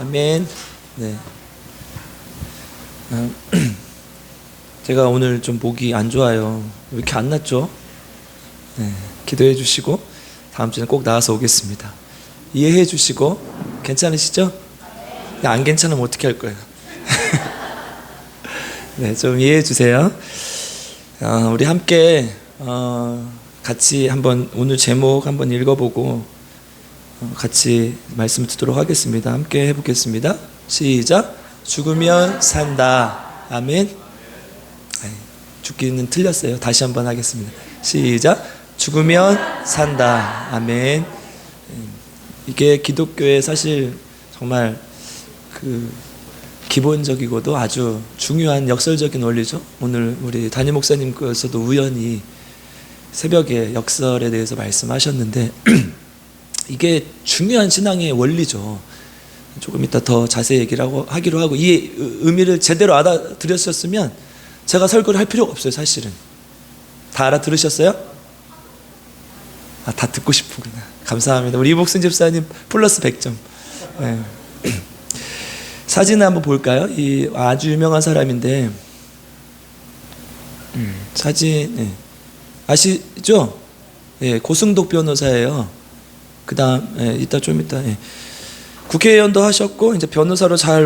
아멘. 네. 제가 오늘 좀 목이 안 좋아요. 왜 이렇게 안 낫죠? 네. 기도해 주시고 다음 주에 꼭 나와서 오겠습니다. 이해해 주시고 괜찮으시죠? 안 괜찮으면 어떻게 할 거예요? 네, 좀 이해해 주세요. 우리 함께 같이 한번 오늘 제목 한번 읽어보고 같이 말씀 듣도록 하겠습니다. 함께 해보겠습니다. 시작. 죽으면 산다. 아멘. 죽기는 틀렸어요. 다시 한번 하겠습니다. 시작. 죽으면 산다. 아멘. 이게 기독교의 사실 정말 기본적이고도 아주 중요한 역설적인 원리죠. 오늘 우리 담임 목사님께서도 우연히 새벽에 역설에 대해서 말씀하셨는데 이게 중요한 신앙의 원리죠. 조금 이따 더 자세히 얘기를 하기로 하고 이 의미를 제대로 알아들으셨으면 제가 설교를 할 필요가 없어요. 사실은 다 알아들으셨어요? 다 듣고 싶구나. 감사합니다. 우리 이복순 집사님 플러스 100점. 네. 사진을 한번 볼까요? 이 아주 유명한 사람인데 사진 네. 아시죠? 네, 고승독 변호사예요. 그 다음 이따 좀 이따 국회의원도 하셨고 이제 변호사로 잘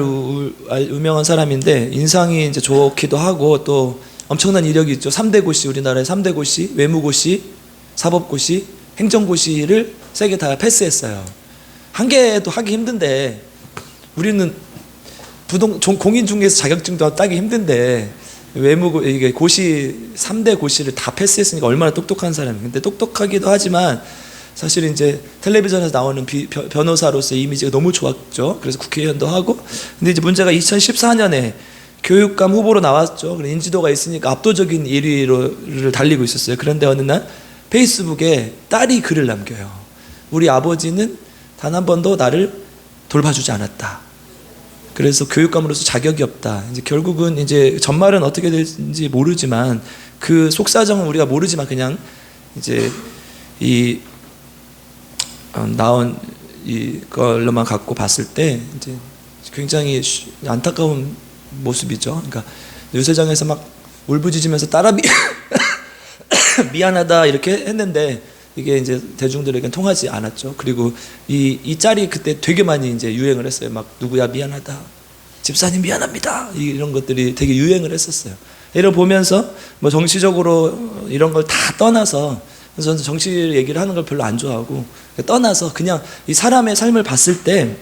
유명한 사람인데 인상이 이제 좋기도 하고 또 엄청난 이력이 있죠. 3대 고시, 우리나라의 3대 고시, 외무고시, 사법고시, 행정고시를 세 개 다 패스했어요. 한 개도 하기 힘든데 우리는 공인 중개사 자격증도 따기 힘든데 이게 고시 3대 고시를 다 패스했으니까 얼마나 똑똑한 사람이에요. 근데 똑똑하기도 하지만 사실 이제 텔레비전에서 나오는 변호사로서의 이미지가 너무 좋았죠. 그래서 국회의원도 하고. 근데 이제 문제가 2014년에 교육감 후보로 나왔죠. 인지도가 있으니까 압도적인 1위를 달리고 있었어요. 그런데 어느 날 페이스북에 딸이 글을 남겨요. 우리 아버지는 단 한 번도 나를 돌봐주지 않았다. 그래서 교육감으로서 자격이 없다. 이제 결국은 이제 전말은 어떻게 될지 모르지만 그 속사정은 우리가 모르지만 그냥 이제 나온 이걸로만 갖고 봤을 때 이제 굉장히 안타까운 모습이죠. 그러니까 유세장에서 막 울부짖으면서 딸아 미안하다 이렇게 했는데 이게 이제 대중들에겐 통하지 않았죠. 그리고 이 짤이 그때 되게 많이 이제 유행을 했어요. 막 누구야 미안하다, 집사님 미안합니다, 이런 것들이 되게 유행을 했었어요. 이걸 보면서 뭐 정치적으로 이런 걸 다 떠나서 그래서 저는 정치 얘기를 하는 걸 별로 안 좋아하고 떠나서 그냥 이 사람의 삶을 봤을 때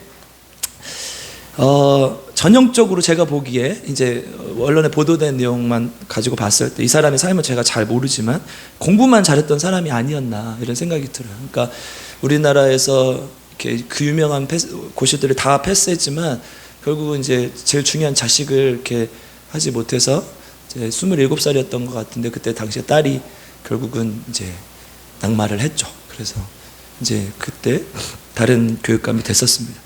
전형적으로 제가 보기에 이제 언론에 보도된 내용만 가지고 봤을 때 이 사람의 삶을 제가 잘 모르지만 공부만 잘했던 사람이 아니었나 이런 생각이 들어요. 그러니까 우리나라에서 이렇게 그 유명한 고시들을 다 패스했지만 결국은 이제 제일 중요한 자식을 이렇게 하지 못해서 이제 27살이었던 것 같은데 그때 당시에 딸이 결국은 이제 낙마를 했죠. 그래서 이제 그때 다른 교육감이 됐었습니다.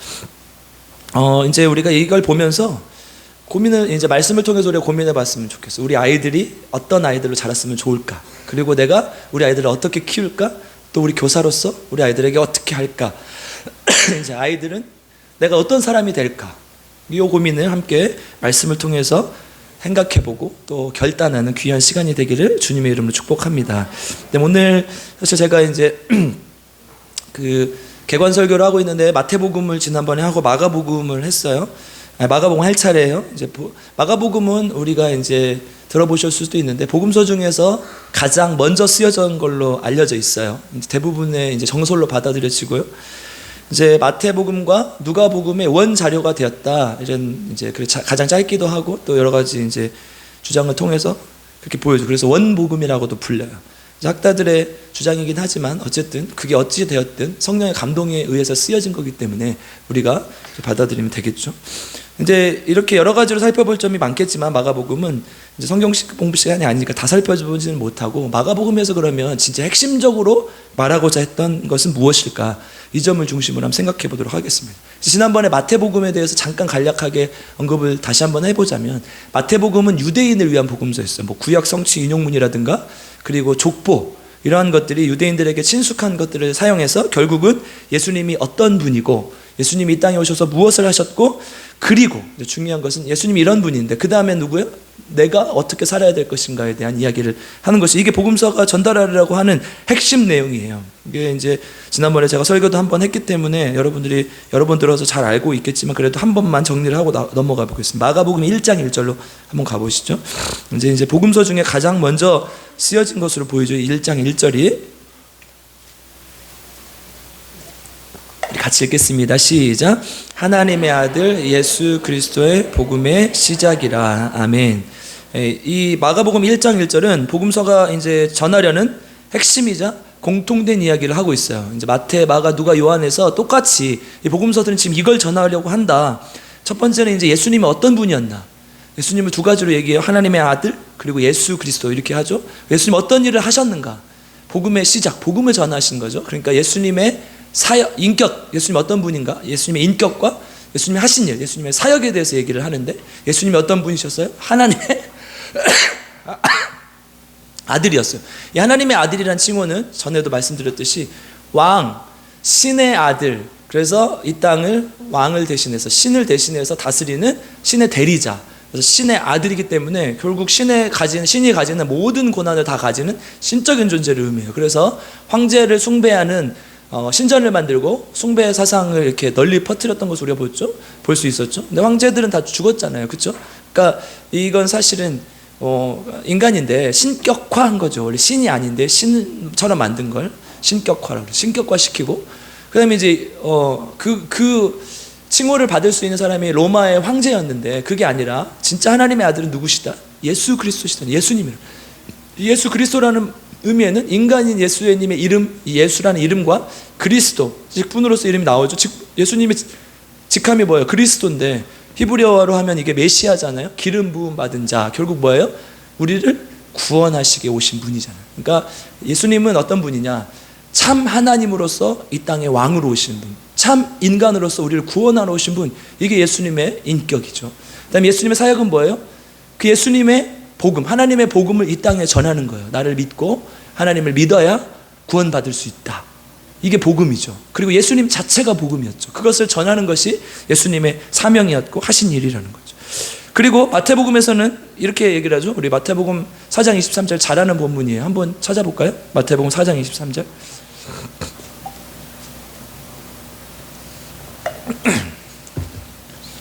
이제 우리가 이걸 보면서 고민을 이제 말씀을 통해서 우리가 고민해 봤으면 좋겠어요. 우리 아이들이 어떤 아이들로 자랐으면 좋을까? 그리고 내가 우리 아이들을 어떻게 키울까? 또 우리 교사로서 우리 아이들에게 어떻게 할까? 이제 아이들은 내가 어떤 사람이 될까? 이 고민을 함께 말씀을 통해서 생각해보고 또 결단하는 귀한 시간이 되기를 주님의 이름으로 축복합니다. 근데 오늘 사실 제가 이제 개관 설교를 하고 있는데 마태복음을 지난번에 하고 마가복음을 했어요. 마가복음 할 차례예요. 이제 마가복음은 우리가 이제 들어보실 수도 있는데 복음서 중에서 가장 먼저 쓰여진 걸로 알려져 있어요. 대부분의 이제 정설로 받아들여지고요. 이제 마태복음과 누가복음의 원 자료가 되었다. 이런 이제 가장 짧기도 하고 또 여러 가지 이제 주장을 통해서 그렇게 보여줘. 그래서 원복음이라고도 불려요. 학자들의 주장이긴 하지만 어쨌든 그게 어찌 되었든 성령의 감동에 의해서 쓰여진 거기 때문에 우리가 받아들이면 되겠죠. 이제 이렇게 여러 가지로 살펴볼 점이 많겠지만 마가복음은 이제 성경 공부 시간이 아니니까 다 살펴보지는 못하고 마가복음에서 그러면 진짜 핵심적으로 말하고자 했던 것은 무엇일까? 이 점을 중심으로 한번 생각해 보도록 하겠습니다. 지난번에 마태복음에 대해서 잠깐 간략하게 언급을 다시 한번 해보자면 마태복음은 유대인을 위한 복음서였어요. 뭐 구약 성취 인용문이라든가 그리고 족보 이러한 것들이 유대인들에게 친숙한 것들을 사용해서 결국은 예수님이 어떤 분이고 예수님이 이 땅에 오셔서 무엇을 하셨고, 그리고 중요한 것은 예수님이 이런 분인데 그 다음에 누구예요? 내가 어떻게 살아야 될 것인가에 대한 이야기를 하는 것이, 이게 복음서가 전달하려고 하는 핵심 내용이에요. 이게 이제 지난번에 제가 설교도 한번 했기 때문에 여러분들이 여러 번 들어서 잘 알고 있겠지만 그래도 한 번만 정리를 하고 넘어가 보겠습니다. 마가복음 1장 1절로 한번 가보시죠. 이제 복음서 중에 가장 먼저 쓰여진 것으로 보이죠. 1장 1절이. 같이 읽겠습니다. 시작. 하나님의 아들 예수 그리스도의 복음의 시작이라. 아멘. 이 마가복음 1장 1절은 복음서가 이제 전하려는 핵심이자 공통된 이야기를 하고 있어요. 이제 마태, 마가, 누가, 요한에서 똑같이 이 복음서들은 지금 이걸 전하려고 한다. 첫 번째는 이제 예수님이 어떤 분이었나. 예수님을 두 가지로 얘기해요. 하나님의 아들, 그리고 예수 그리스도, 이렇게 하죠. 예수님 어떤 일을 하셨는가. 복음의 시작, 복음을 전하신 거죠. 그러니까 예수님의 사역, 인격, 예수님 어떤 분인가? 예수님의 인격과 예수님이 하신 일, 예수님의 사역에 대해서 얘기를 하는데, 예수님이 어떤 분이셨어요? 하나님의 아들이었어요. 이 하나님의 아들이란 칭호는 전에도 말씀드렸듯이 왕, 신의 아들, 그래서 이 땅을 왕을 대신해서, 신을 대신해서 다스리는 신의 대리자, 그래서 신의 아들이기 때문에 결국 신이 가지는 모든 고난을 다 가지는 신적인 존재를 의미해요. 그래서 황제를 숭배하는 신전을 만들고 숭배 사상을 이렇게 널리 퍼뜨렸던 것을 우리가 볼 수 있었죠. 근데 황제들은 다 죽었잖아요, 그렇죠? 그러니까 이건 사실은 인간인데 신격화한 거죠. 원래 신이 아닌데 신처럼 만든 걸 신격화라고, 신격화시키고, 그다음에 이제 그 칭호를 받을 수 있는 사람이 로마의 황제였는데, 그게 아니라 진짜 하나님의 아들은 누구시다? 예수 그리스도시다. 예수님이라. 예수 그리스도라는 의미에는 인간인 예수님의 이름, 예수라는 이름과 그리스도, 직분으로서 이름이 나오죠. 예수님의 직함이 뭐예요? 그리스도인데 히브리어로 하면 이게 메시아잖아요. 기름 부음 받은 자. 결국 뭐예요? 우리를 구원하시게 오신 분이잖아요. 그러니까 예수님은 어떤 분이냐? 참 하나님으로서 이 땅에 왕으로 오신 분, 참 인간으로서 우리를 구원하러 오신 분, 이게 예수님의 인격이죠. 그 다음에 예수님의 사역은 뭐예요? 그 예수님의 복음, 하나님의 복음을 이 땅에 전하는 거예요. 나를 믿고 하나님을 믿어야 구원받을 수 있다. 이게 복음이죠. 그리고 예수님 자체가 복음이었죠. 그것을 전하는 것이 예수님의 사명이었고 하신 일이라는 거죠. 그리고 마태복음에서는 이렇게 얘기를 하죠. 우리 마태복음 4장 23절 잘 아는 본문이에요. 한번 찾아볼까요? 마태복음 4장 23절.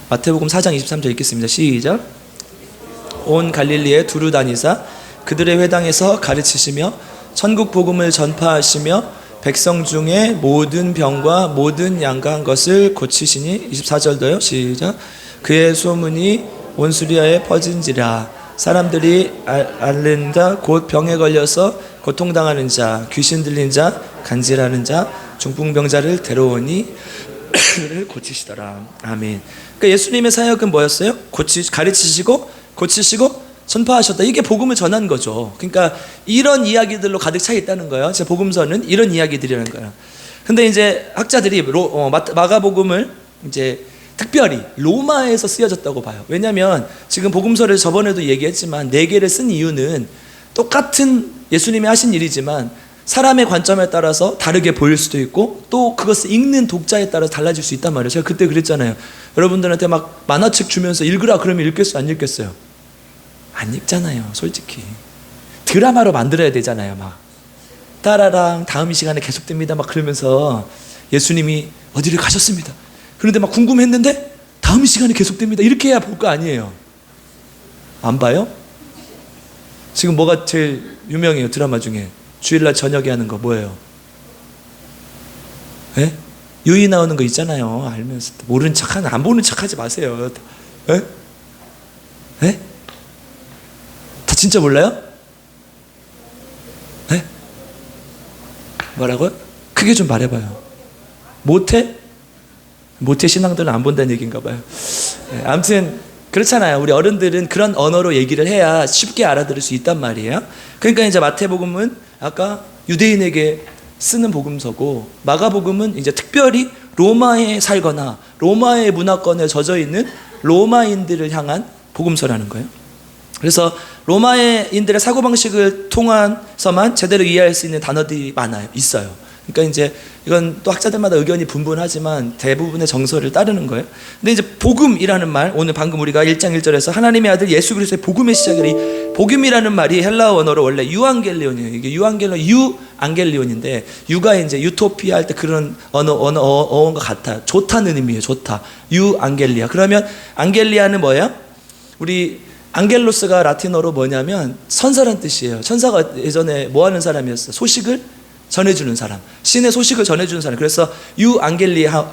마태복음 4장 23절 읽겠습니다. 시작. 온 갈릴리에 두루 다니사 그들의 회당에서 가르치시며 천국 복음을 전파하시며 백성 중에 모든 병과 모든 양가한 것을 고치시니. 24절도요. 시작. 그의 소문이 온 수리아에 퍼진지라. 사람들이 앓는 자, 곧 병에 걸려서 고통당하는 자, 귀신 들린 자, 간질하는 자, 중풍병자를 데려오니 그를 고치시더라. 아멘. 그러니까 예수님의 사역은 뭐였어요? 가르치시고 고치시고 전파하셨다. 이게 복음을 전한 거죠. 그러니까 이런 이야기들로 가득 차 있다는 거예요. 제 복음서는 이런 이야기들이라는 거예요. 근데 이제 학자들이 마가복음을 이제 특별히 로마에서 쓰여졌다고 봐요. 왜냐하면 지금 복음서를 저번에도 얘기했지만 4개를 쓴 이유는 똑같은 예수님이 하신 일이지만 사람의 관점에 따라서 다르게 보일 수도 있고, 또 그것을 읽는 독자에 따라서 달라질 수 있단 말이에요. 제가 그때 그랬잖아요. 여러분들한테 막 만화책 주면서 읽으라 그러면 읽겠어요? 안 읽겠어요? 안 읽잖아요, 솔직히. 드라마로 만들어야 되잖아요. 막 따라랑 다음 시간에 계속됩니다 막 그러면서 예수님이 어디를 가셨습니다. 그런데 막 궁금했는데 다음 시간에 계속됩니다. 이렇게 해야 볼 거 아니에요. 안 봐요? 지금 뭐가 제일 유명해요? 드라마 중에 주일날 저녁에 하는 거 뭐예요? 예? 유이 나오는 거 있잖아요. 알면서 모르는 척하는, 안 보는 척하지 마세요. 예? 예? 다 진짜 몰라요? 예? 뭐라고요? 크게 좀 말해봐요. 모태 신앙들은 안 본다는 얘기인가 봐요. 예, 아무튼 그렇잖아요. 우리 어른들은 그런 언어로 얘기를 해야 쉽게 알아들을 수 있단 말이에요. 그러니까 이제 마태복음은 아까 유대인에게 쓰는 복음서고, 마가복음은 이제 특별히 로마에 살거나 로마의 문화권에 젖어 있는 로마인들을 향한 복음서라는 거예요. 그래서 로마인들의 사고방식을 통해서만 제대로 이해할 수 있는 단어들이 있어요. 그러니까 이제 이건 또 학자들마다 의견이 분분하지만 대부분의 정서를 따르는 거예요. 근데 이제 복음이라는 말, 오늘 방금 우리가 1장 1절에서 하나님의 아들 예수 그리스도의 복음의 시작이라, 이 복음이라는 말이 헬라어 원어로 원래 유앙겔리온이에요. 이게 유앙겔리온인데, 유가 이제 유토피아 할 때 그런 어원과 같아요. 좋다는 의미예요. 좋다. 유앙겔리아. 그러면 앙겔리아는 뭐예요? 우리 앙겔로스가 라틴어로 뭐냐면 천사란 뜻이에요. 천사가 예전에 뭐 하는 사람이었어요? 소식을 전해주는 사람, 신의 소식을 전해주는 사람. 그래서 유앙겔리아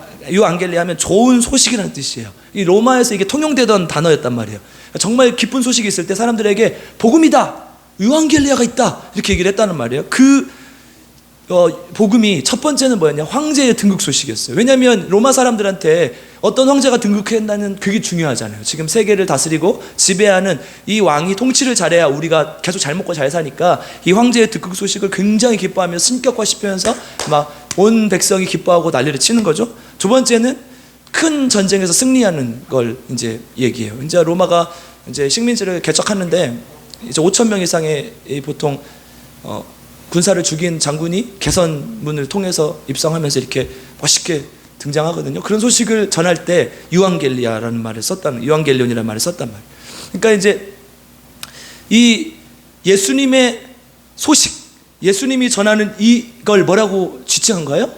하면 좋은 소식이라는 뜻이에요. 이 로마에서 이게 통용되던 단어였단 말이에요. 정말 기쁜 소식이 있을 때 사람들에게 복음이다, 유앙겔리아가 있다, 이렇게 얘기를 했다는 말이에요. 복음이 첫 번째는 뭐였냐? 황제의 등극 소식이었어요. 왜냐하면 로마 사람들한테 어떤 황제가 등극한다는 그게 중요하잖아요. 지금 세계를 다스리고 지배하는 이 왕이 통치를 잘해야 우리가 계속 잘 먹고 잘 사니까 이 황제의 등극 소식을 굉장히 기뻐하며 신격화시키면서 막 온 백성이 기뻐하고 난리를 치는 거죠. 두 번째는 큰 전쟁에서 승리하는 걸 이제 얘기해요. 이제 로마가 이제 식민지를 개척하는데 이제 5천 명 이상의 보통 군사를 죽인 장군이 개선문을 통해서 입성하면서 이렇게 멋있게 등장하거든요. 그런 소식을 전할 때 유앙겔리아라는 말을 썼다는, 유앙겔리온이라는 말을 썼단 말이에요. 그러니까 이제 이 예수님의 소식, 예수님이 전하는 이걸 뭐라고 지칭한가요?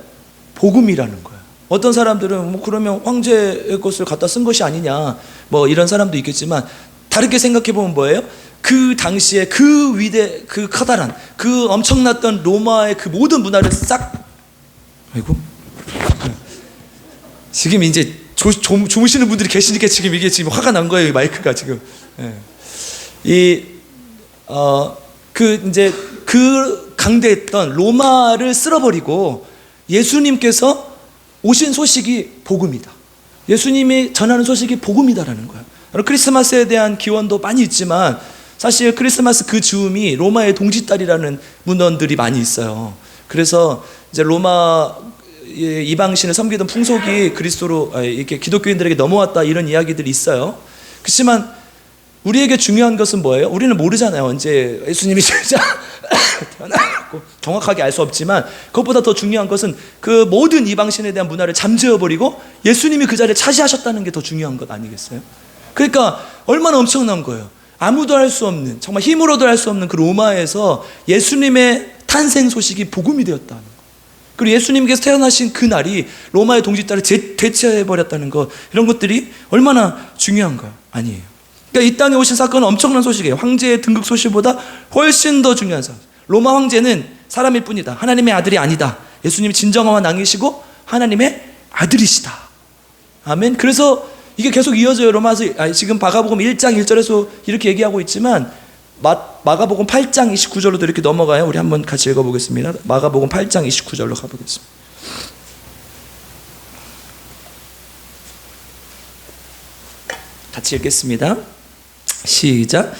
복음이라는 거예요. 어떤 사람들은 뭐 그러면 황제의 것을 갖다 쓴 것이 아니냐, 뭐 이런 사람도 있겠지만, 다르게 생각해 보면 뭐예요? 그 당시에 그 커다란, 그 엄청났던 로마의 그 모든 문화를 싹, 아이고, 지금 이제 주무시는 분들이 계시니까 지금 이게 지금 화가 난 거예요, 마이크가 지금. 이제 그 강대했던 로마를 쓸어버리고 예수님께서 오신 소식이 복음이다. 예수님이 전하는 소식이 복음이다라는 거예요. 크리스마스에 대한 기원도 많이 있지만 사실 크리스마스 그 즈음이 로마의 동짓달이라는 문헌들이 많이 있어요. 그래서 이제 로마 이방신을 섬기던 풍속이 그리스도로 이렇게 기독교인들에게 넘어왔다, 이런 이야기들이 있어요. 그렇지만 우리에게 중요한 것은 뭐예요? 우리는 모르잖아요. 언제 예수님이 진짜 태어나고 정확하게 알 수 없지만, 그것보다 더 중요한 것은 그 모든 이방신에 대한 문화를 잠재워버리고 예수님이 그 자리를 차지하셨다는 게 더 중요한 것 아니겠어요? 그러니까 얼마나 엄청난 거예요. 아무도 할 수 없는, 정말 힘으로도 할 수 없는 그 로마에서 예수님의 탄생 소식이 복음이 되었다는 거. 그리고 예수님께서 태어나신 그 날이 로마의 동짓달을 대체해버렸다는 것, 이런 것들이 얼마나 중요한가요? 아니에요. 그러니까 이 땅에 오신 사건은 엄청난 소식이에요. 황제의 등극 소식보다 훨씬 더 중요한 사건. 로마 황제는 사람일 뿐이다. 하나님의 아들이 아니다. 예수님이 진정한 왕이시고 하나님의 아들이시다. 아멘. 그래서 이게 계속 이어져요. 로마서, 지금 마가복음 1장 1절에서 이렇게 얘기하고 있지만 마가복음 8장 29절로도 이렇게 넘어가요. 우리 한번 같이 읽어보겠습니다. 마가복음 8장 29절로 가보겠습니다. 같이 읽겠습니다. 시작.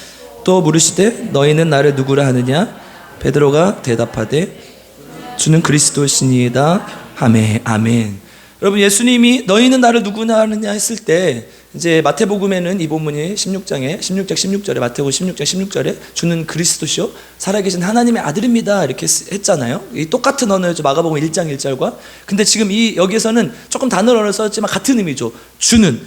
또 물으시되 너희는 나를 누구라 하느냐? 베드로가 대답하되 주는 그리스도시니이다 하매. 아멘. 여러분, 예수님이 너희는 나를 누구나 하느냐 했을 때, 이제 마태복음에는 이 본문이 16장 16절에, 마태복음 16장 16절에 주는 그리스도시요 살아계신 하나님의 아들입니다 이렇게 했잖아요. 이 똑같은 언어였죠. 마가복음 1장 1절과. 근데 지금 여기에서는 조금 단어를 썼지만 같은 의미죠. 주는,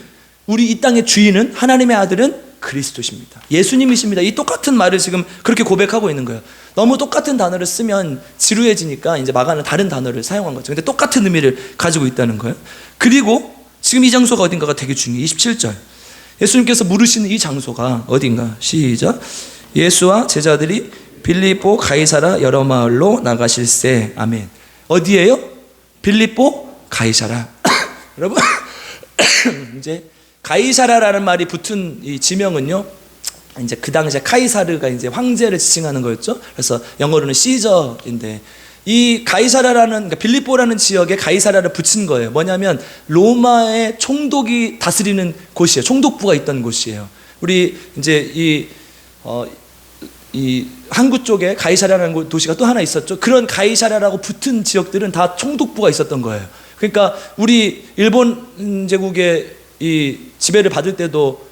우리 이 땅의 주인은, 하나님의 아들은 그리스도십니다. 예수님이십니다. 이 똑같은 말을 지금 그렇게 고백하고 있는 거예요. 너무 똑같은 단어를 쓰면 지루해지니까 이제 마가는 다른 단어를 사용한 거죠. 근데 똑같은 의미를 가지고 있다는 거예요. 그리고 지금 이 장소가 어딘가가 되게 중요해요. 27절. 예수님께서 물으시는 이 장소가 어딘가. 시작. 예수와 제자들이 빌립보 가이사라 여러 마을로 나가실세. 아멘. 어디예요? 빌립보 가이사라. 여러분, 이제 가이사라라는 말이 붙은 이 지명은요, 이제 그 당시에 카이사르가 이제 황제를 지칭하는 거였죠. 그래서 영어로는 시저인데, 이 가이사라라는, 그러니까 빌립보라는 지역에 가이사라를 붙인 거예요. 뭐냐면 로마의 총독이 다스리는 곳이에요. 총독부가 있던 곳이에요. 우리 이제 이 항구 쪽에 가이사라라는 도시가 또 하나 있었죠. 그런 가이사라라고 붙은 지역들은 다 총독부가 있었던 거예요. 그러니까 우리 일본 제국의 이 지배를 받을 때도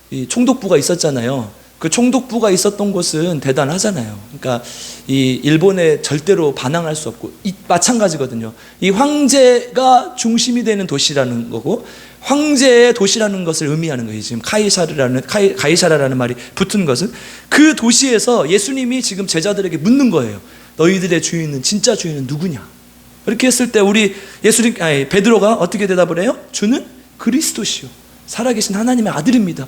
이 총독부가 있었잖아요. 그 총독부가 있었던 곳은 대단하잖아요. 그러니까 이 일본에 절대로 반항할 수 없고, 마찬가지거든요. 이 황제가 중심이 되는 도시라는 거고, 황제의 도시라는 것을 의미하는 거예요. 지금 가이사라라는 말이 붙은 것은 그 도시에서 예수님이 지금 제자들에게 묻는 거예요. 너희들의 주인은, 진짜 주인은 누구냐? 이렇게 했을 때 베드로가 어떻게 대답을 해요? 주는 그리스도시요, 살아계신 하나님의 아들입니다.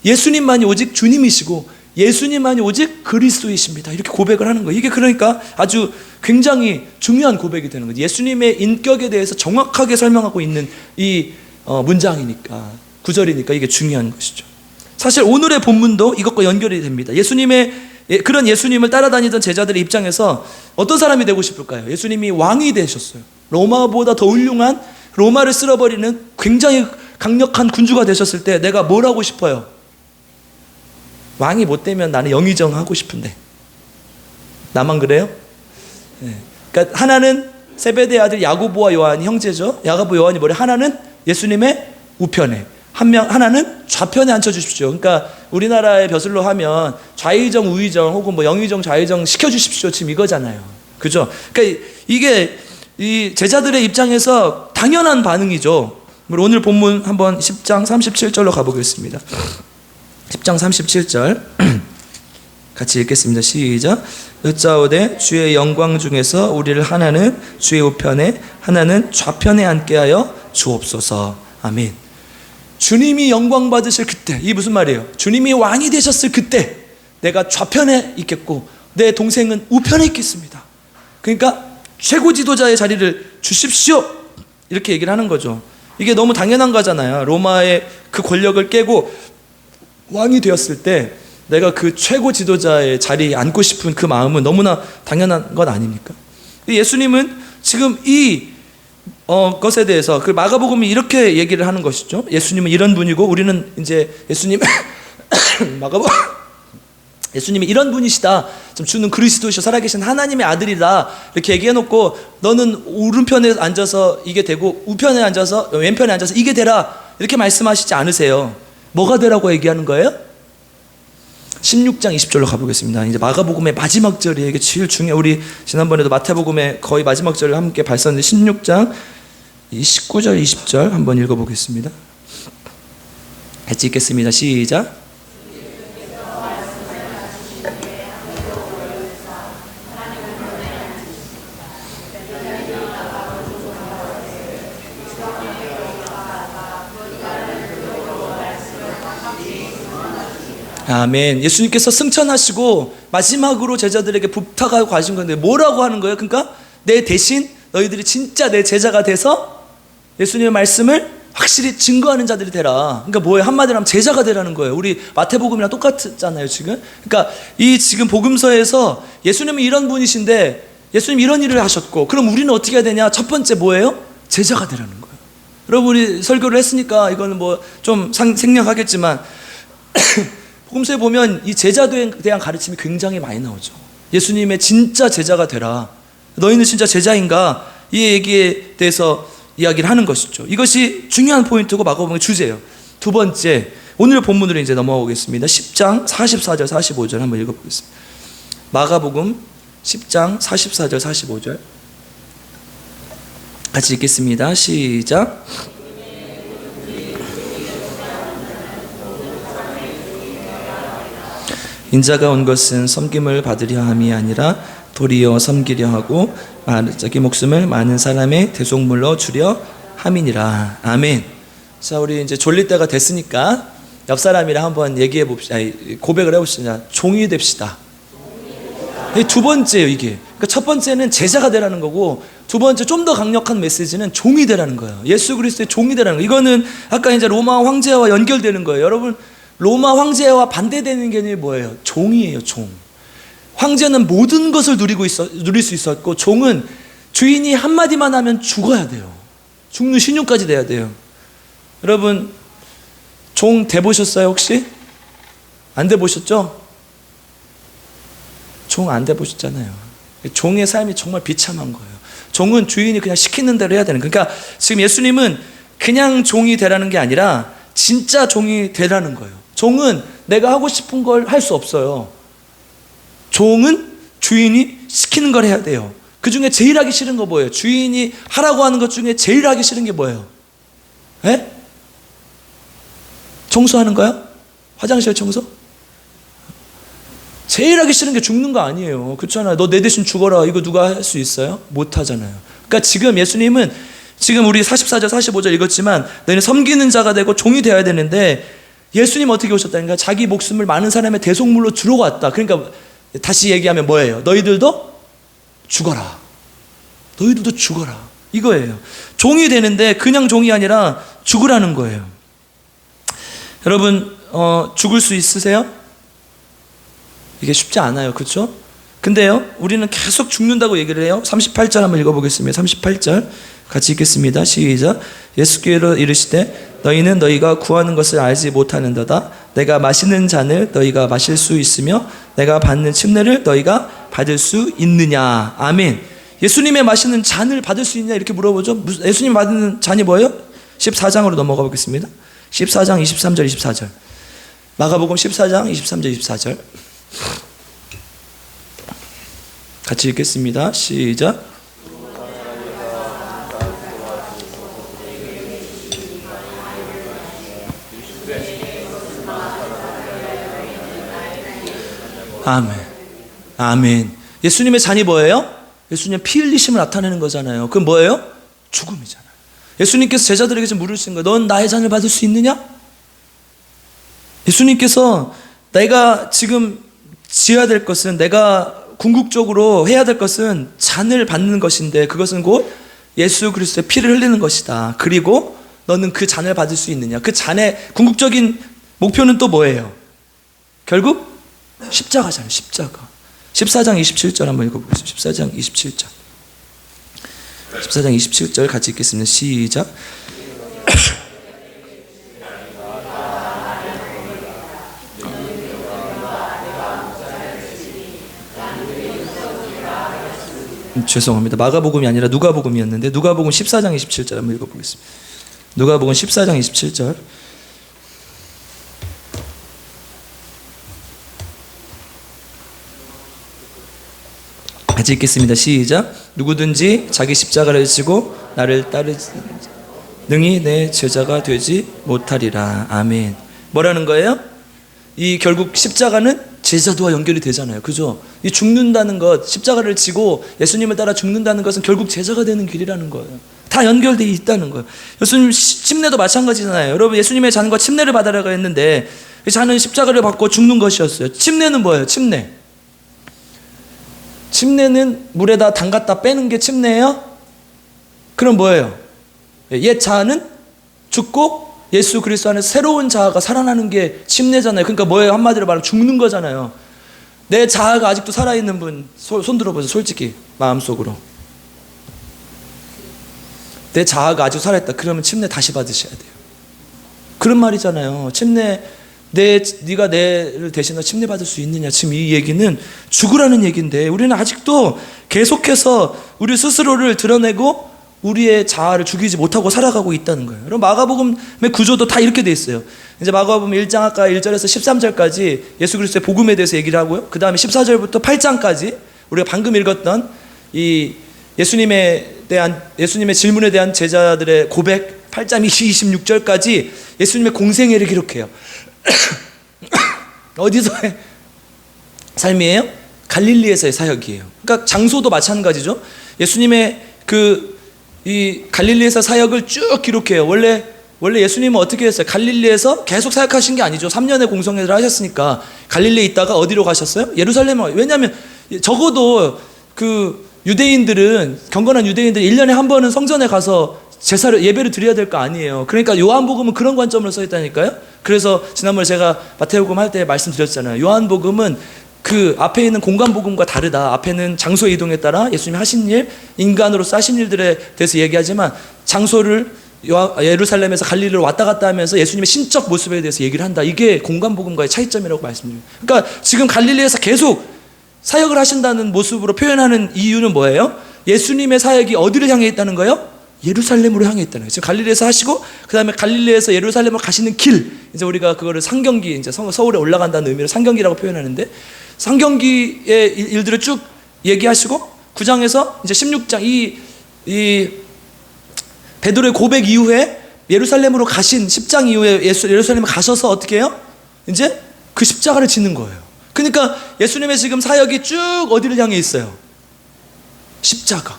예수님만이 오직 주님이시고 예수님만이 오직 그리스도이십니다. 이렇게 고백을 하는 거예요. 이게 그러니까 아주 굉장히 중요한 고백이 되는 거죠. 예수님의 인격에 대해서 정확하게 설명하고 있는 이 문장이니까, 구절이니까 이게 중요한 것이죠. 사실 오늘의 본문도 이것과 연결이 됩니다. 그런 예수님을 따라다니던 제자들의 입장에서 어떤 사람이 되고 싶을까요? 예수님이 왕이 되셨어요. 로마보다 더 훌륭한, 로마를 쓸어버리는 굉장히 강력한 군주가 되셨을 때 내가 뭘 하고 싶어요? 왕이 못 되면 나는 영의정 하고 싶은데. 나만 그래요? 네. 그러니까 하나는 세베대의 아들 야고보와 요한이 형제죠. 야고보, 요한이 뭐래? 하나는 예수님의 우편에, 하나는 좌편에 앉혀주십시오. 그러니까 우리나라의 벼슬로 하면 좌의정, 우의정 혹은 뭐 영의정, 좌의정 시켜주십시오, 지금 이거잖아요. 그죠? 그러니까 이게 이 제자들의 입장에서 당연한 반응이죠. 오늘 본문 한번 10장 37절로 가보겠습니다. 10장 37절 같이 읽겠습니다. 시작. 여짜오되 주의 영광 중에서 우리를 하나는 주의 우편에, 하나는 좌편에 앉게 하여 주옵소서. 아멘. 주님이 영광 받으실 그때, 이게 무슨 말이에요? 주님이 왕이 되셨을 그때 내가 좌편에 있겠고 내 동생은 우편에 있겠습니다. 그러니까 최고 지도자의 자리를 주십시오, 이렇게 얘기를 하는 거죠. 이게 너무 당연한 거잖아요. 로마의 그 권력을 깨고 왕이 되었을 때 내가 그 최고 지도자의 자리에 앉고 싶은 그 마음은 너무나 당연한 것 아닙니까? 예수님은 지금 이 것에 대해서 그 마가복음이 이렇게 얘기를 하는 것이죠. 예수님은 이런 분이고 우리는 이제 예수님이 이런 분이시다, 좀 주는 그리스도시요, 살아계신 하나님의 아들이다, 이렇게 얘기해놓고 너는 오른편에 앉아서 이게 되고 우편에 앉아서, 왼편에 앉아서 이게 되라, 이렇게 말씀하시지 않으세요. 뭐가 되라고 얘기하는 거예요? 16장 20절로 가보겠습니다. 이제 마가복음의 마지막 절이에요. 이게 제일 중요해요. 우리 지난번에도 마태복음의 거의 마지막 절을 함께 봤었는데 16장 19절 20절 한번 읽어보겠습니다. 같이 읽겠습니다. 시작. 아멘. 예수님께서 승천하시고 마지막으로 제자들에게 부탁하고 가신 건데 뭐라고 하는 거예요? 그러니까 내 대신 너희들이 진짜 내 제자가 돼서 예수님의 말씀을 확실히 증거하는 자들이 되라. 그러니까 뭐예요? 한마디로 하면 제자가 되라는 거예요. 우리 마태복음이랑 똑같잖아요, 지금. 그러니까 이 지금 복음서에서 예수님은 이런 분이신데 예수님 이런 일을 하셨고, 그럼 우리는 어떻게 해야 되냐? 첫 번째 뭐예요? 제자가 되라는 거예요. 여러분, 우리 설교를 했으니까 이거는 뭐 좀 생략하겠지만 복음서에 보면 이 제자도에 대한 가르침이 굉장히 많이 나오죠. 예수님의 진짜 제자가 되라. 너희는 진짜 제자인가? 이 얘기에 대해서 이야기를 하는 것이죠. 이것이 중요한 포인트고 마가복음의 주제예요. 두 번째, 오늘 본문으로 이제 넘어가겠습니다. 10장 44절 45절 한번 읽어보겠습니다. 마가복음 10장 44절 45절 같이 읽겠습니다. 시작. 인자가 온 것은 섬김을 받으려 함이 아니라 도리어 섬기려 하고 자기 목숨을 많은 사람의 대속물로 주려 함이니라. 아멘. 자, 우리 이제 졸릴 때가 됐으니까 옆 사람이랑 한번 얘기해 봅시다. 고백을 해봅시다. 종이 됩시다. 두 번째예요, 이게. 그러니까 첫 번째는 제자가 되라는 거고, 두 번째 좀 더 강력한 메시지는 종이 되라는 거예요. 예수 그리스도의 종이 되라는 거예요. 이거는 아까 이제 로마 황제와 연결되는 거예요. 여러분, 로마 황제와 반대되는 개념이 뭐예요? 종이에요, 종. 황제는 모든 것을 누릴 수 있었고, 종은 주인이 한마디만 하면 죽어야 돼요. 죽는 신용까지 돼야 돼요. 여러분, 종 돼보셨어요, 혹시? 안 돼보셨죠? 종 안 돼보셨잖아요. 종의 삶이 정말 비참한 거예요. 종은 주인이 그냥 시키는 대로 해야 되는 거예요. 그러니까 지금 예수님은 그냥 종이 되라는 게 아니라 진짜 종이 되라는 거예요. 종은 내가 하고 싶은 걸 할 수 없어요. 종은 주인이 시키는 걸 해야 돼요. 그 중에 제일 하기 싫은 거 뭐예요? 주인이 하라고 하는 것 중에 제일 하기 싫은 게 뭐예요? 에? 청소하는 거야? 화장실 청소? 제일 하기 싫은 게 죽는 거 아니에요. 그렇잖아요. 너 내 대신 죽어라. 이거 누가 할 수 있어요? 못 하잖아요. 그러니까 지금 예수님은 지금 우리 44절 45절 읽었지만 너희는 섬기는 자가 되고 종이 되어야 되는데 예수님 어떻게 오셨다니까? 자기 목숨을 많은 사람의 대속물로 주러 왔다. 그러니까 다시 얘기하면 뭐예요? 너희들도 죽어라. 너희들도 죽어라. 이거예요. 종이 되는데 그냥 종이 아니라 죽으라는 거예요. 여러분 죽을 수 있으세요? 이게 쉽지 않아요. 그렇죠? 근데요 우리는 계속 죽는다고 얘기를 해요. 38절 한번 읽어보겠습니다. 38절 같이 읽겠습니다. 시작. 예수께로 이르시되 너희는 너희가 구하는 것을 알지 못하는도다. 내가 마시는 잔을 너희가 마실 수 있으며 내가 받는 침례를 너희가 받을 수 있느냐. 아멘. 예수님의 마시는 잔을 받을 수 있냐 이렇게 물어보죠. 예수님 받는 잔이 뭐예요? 14장으로 넘어가 보겠습니다. 14장 23절 24절 마가복음 14장 23절 24절 같이 읽겠습니다. 시작. 아멘. 아멘. 예수님의 잔이 뭐예요? 예수님의 피 흘리심을 나타내는 거잖아요. 그건 뭐예요? 죽음이잖아요. 예수님께서 제자들에게 좀 물으신 거예요. 넌 나의 잔을 받을 수 있느냐? 예수님께서 내가 지금 지어야 될 것은, 내가 궁극적으로 해야 될 것은 잔을 받는 것인데 그것은 곧 예수 그리스도의 피를 흘리는 것이다. 그리고 너는 그 잔을 받을 수 있느냐? 그 잔의 궁극적인 목표는 또 뭐예요? 결국 십자가잖아요. 십자가. 14장 27절 한번 읽어보겠습니다. 14장 27절 14장 27절 같이 읽겠습니다. 시작. 죄송합니다. 마가복음이 아니라 누가복음이었는데 누가복음 14장 27절 한번 읽어보겠습니다. 누가복음 14장 27절 같이 읽겠습니다. 시작. 누구든지 자기 십자가를 지고 나를 따르지 능히 내 제자가 되지 못하리라. 아멘. 뭐라는 거예요? 이 결국 십자가는 제자도와 연결이 되잖아요. 그죠? 이 죽는다는 것, 십자가를 지고 예수님을 따라 죽는다는 것은 결국 제자가 되는 길이라는 거예요. 다 연결되어 있다는 거예요. 예수님 침례도 마찬가지잖아요. 여러분 예수님의 잔과 침례를 받으라고 했는데 이 잔은 십자가를 받고 죽는 것이었어요. 침례는 뭐예요? 침례. 침례는 물에다 담갔다 빼는 게 침례예요? 그럼 뭐예요? 옛 자아는 죽고 예수 그리스도 안에 새로운 자아가 살아나는 게 침례잖아요. 그러니까 뭐예요? 한마디로 말하면 죽는 거잖아요. 내 자아가 아직도 살아있는 분 손 들어보세요. 솔직히 마음속으로 내 자아가 아직 살아있다. 그러면 침례 다시 받으셔야 돼요. 그런 말이잖아요. 침례 네가 내를 대신해 침례 받을 수 있느냐. 지금 이 얘기는 죽으라는 얘기인데 우리는 아직도 계속해서 우리 스스로를 드러내고 우리의 자아를 죽이지 못하고 살아가고 있다는 거예요. 여러분 마가복음의 구조도 다 이렇게 돼 있어요. 이제 마가복음 1장 아까 1절에서 13절까지 예수 그리스도의 복음에 대해서 얘기를 하고요. 그 다음에 14절부터 8장까지 우리가 방금 읽었던 이 예수님의 질문에 대한 제자들의 고백 8장 26절까지 예수님의 공생애를 기록해요. 어디서의 삶이에요? 갈릴리에서의 사역이에요. 그러니까 장소도 마찬가지죠. 예수님의 이 갈릴리에서 사역을 쭉 기록해요. 원래 예수님은 어떻게 했어요? 갈릴리에서 계속 사역하신 게 아니죠. 3년의 공생애를 하셨으니까 갈릴리에 있다가 어디로 가셨어요? 예루살렘. 왜냐하면 적어도 유대인들은 경건한 유대인들 1년에 한 번은 성전에 가서 예배를 드려야 될 거 아니에요. 그러니까 요한복음은 그런 관점으로 써 있다니까요. 그래서 지난번에 제가 마태복음 할 때 말씀드렸잖아요. 요한복음은 그 앞에 있는 공간복음과 다르다. 앞에는 장소의 이동에 따라 예수님이 하신 일, 인간으로서 하신 일들에 대해서 얘기하지만 장소를 예루살렘에서 갈릴리로 왔다 갔다 하면서 예수님의 신적 모습에 대해서 얘기를 한다. 이게 공간복음과의 차이점이라고 말씀드립니다. 그러니까 지금 갈릴리에서 계속 사역을 하신다는 모습으로 표현하는 이유는 뭐예요? 예수님의 사역이 어디를 향해 있다는 거예요? 예루살렘으로 향해 있다는 거예요. 지금 갈릴리에서 하시고 그 다음에 갈릴리에서 예루살렘으로 가시는 길, 이제 우리가 그거를 상경기, 이제 서울에 올라간다는 의미로 상경기라고 표현하는데, 상경기의 일들을 쭉 얘기하시고 9장에서 이제 16장 이 베드로의 고백 이후에 예루살렘으로 가신 10장 이후에 예루살렘에 가셔서 어떻게 해요? 이제 그 십자가를 지는 거예요. 그러니까 예수님의 지금 사역이 쭉 어디를 향해 있어요? 십자가,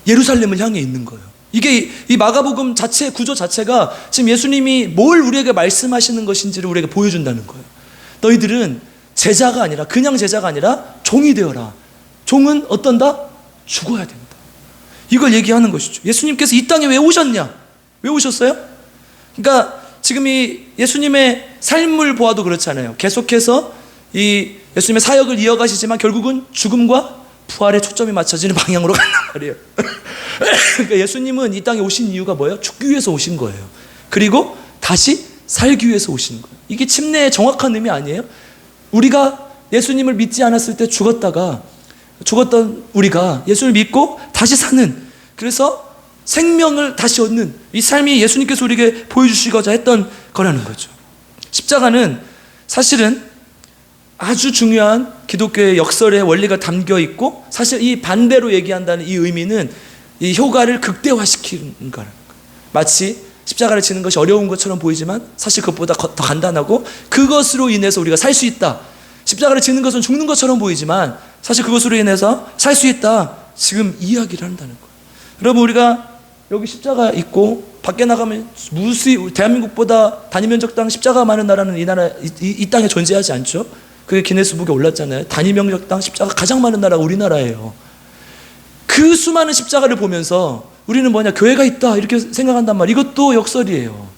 예루살렘을 향해 있는 거예요. 이게 이 마가복음 자체 구조 자체가 지금 예수님이 뭘 우리에게 말씀하시는 것인지를 우리에게 보여준다는 거예요. 너희들은 제자가 아니라, 그냥 제자가 아니라 종이 되어라. 종은 어떤다? 죽어야 된다. 이걸 얘기하는 것이죠. 예수님께서 이 땅에 왜 오셨냐? 왜 오셨어요? 그러니까 지금 이 예수님의 삶을 보아도 그렇잖아요. 계속해서 이 예수님의 사역을 이어가시지만 결국은 죽음과 부활에 초점이 맞춰지는 방향으로 간단 말이에요. 그러니까 예수님은 이 땅에 오신 이유가 뭐예요? 죽기 위해서 오신 거예요. 그리고 다시 살기 위해서 오신 거예요. 이게 침례의 정확한 의미 아니에요? 우리가 예수님을 믿지 않았을 때 죽었던 우리가 예수를 믿고 다시 사는, 그래서 생명을 다시 얻는 이 삶이 예수님께서 우리에게 보여주시고자 했던 거라는 거죠. 십자가는 사실은 아주 중요한 기독교의 역설의 원리가 담겨 있고, 사실 이 반대로 얘기한다는 이 의미는 이 효과를 극대화시키는 거라는 거예요. 마치 십자가를 지는 것이 어려운 것처럼 보이지만 사실 그것보다 더 간단하고, 그것으로 인해서 우리가 살 수 있다. 십자가를 지는 것은 죽는 것처럼 보이지만 사실 그것으로 인해서 살 수 있다. 지금 이야기를 한다는 거예요. 여러분, 우리가 여기 십자가 있고 밖에 나가면 대한민국보다 단위 면적당 십자가 많은 나라는 이 땅에 존재하지 않죠. 그게 기네스북에 올랐잖아요. 단위 면적당 십자가 가장 많은 나라가 우리나라예요. 그 수많은 십자가를 보면서 우리는 뭐냐, 교회가 있다 이렇게 생각한단 말이에요. 이것도 역설이에요.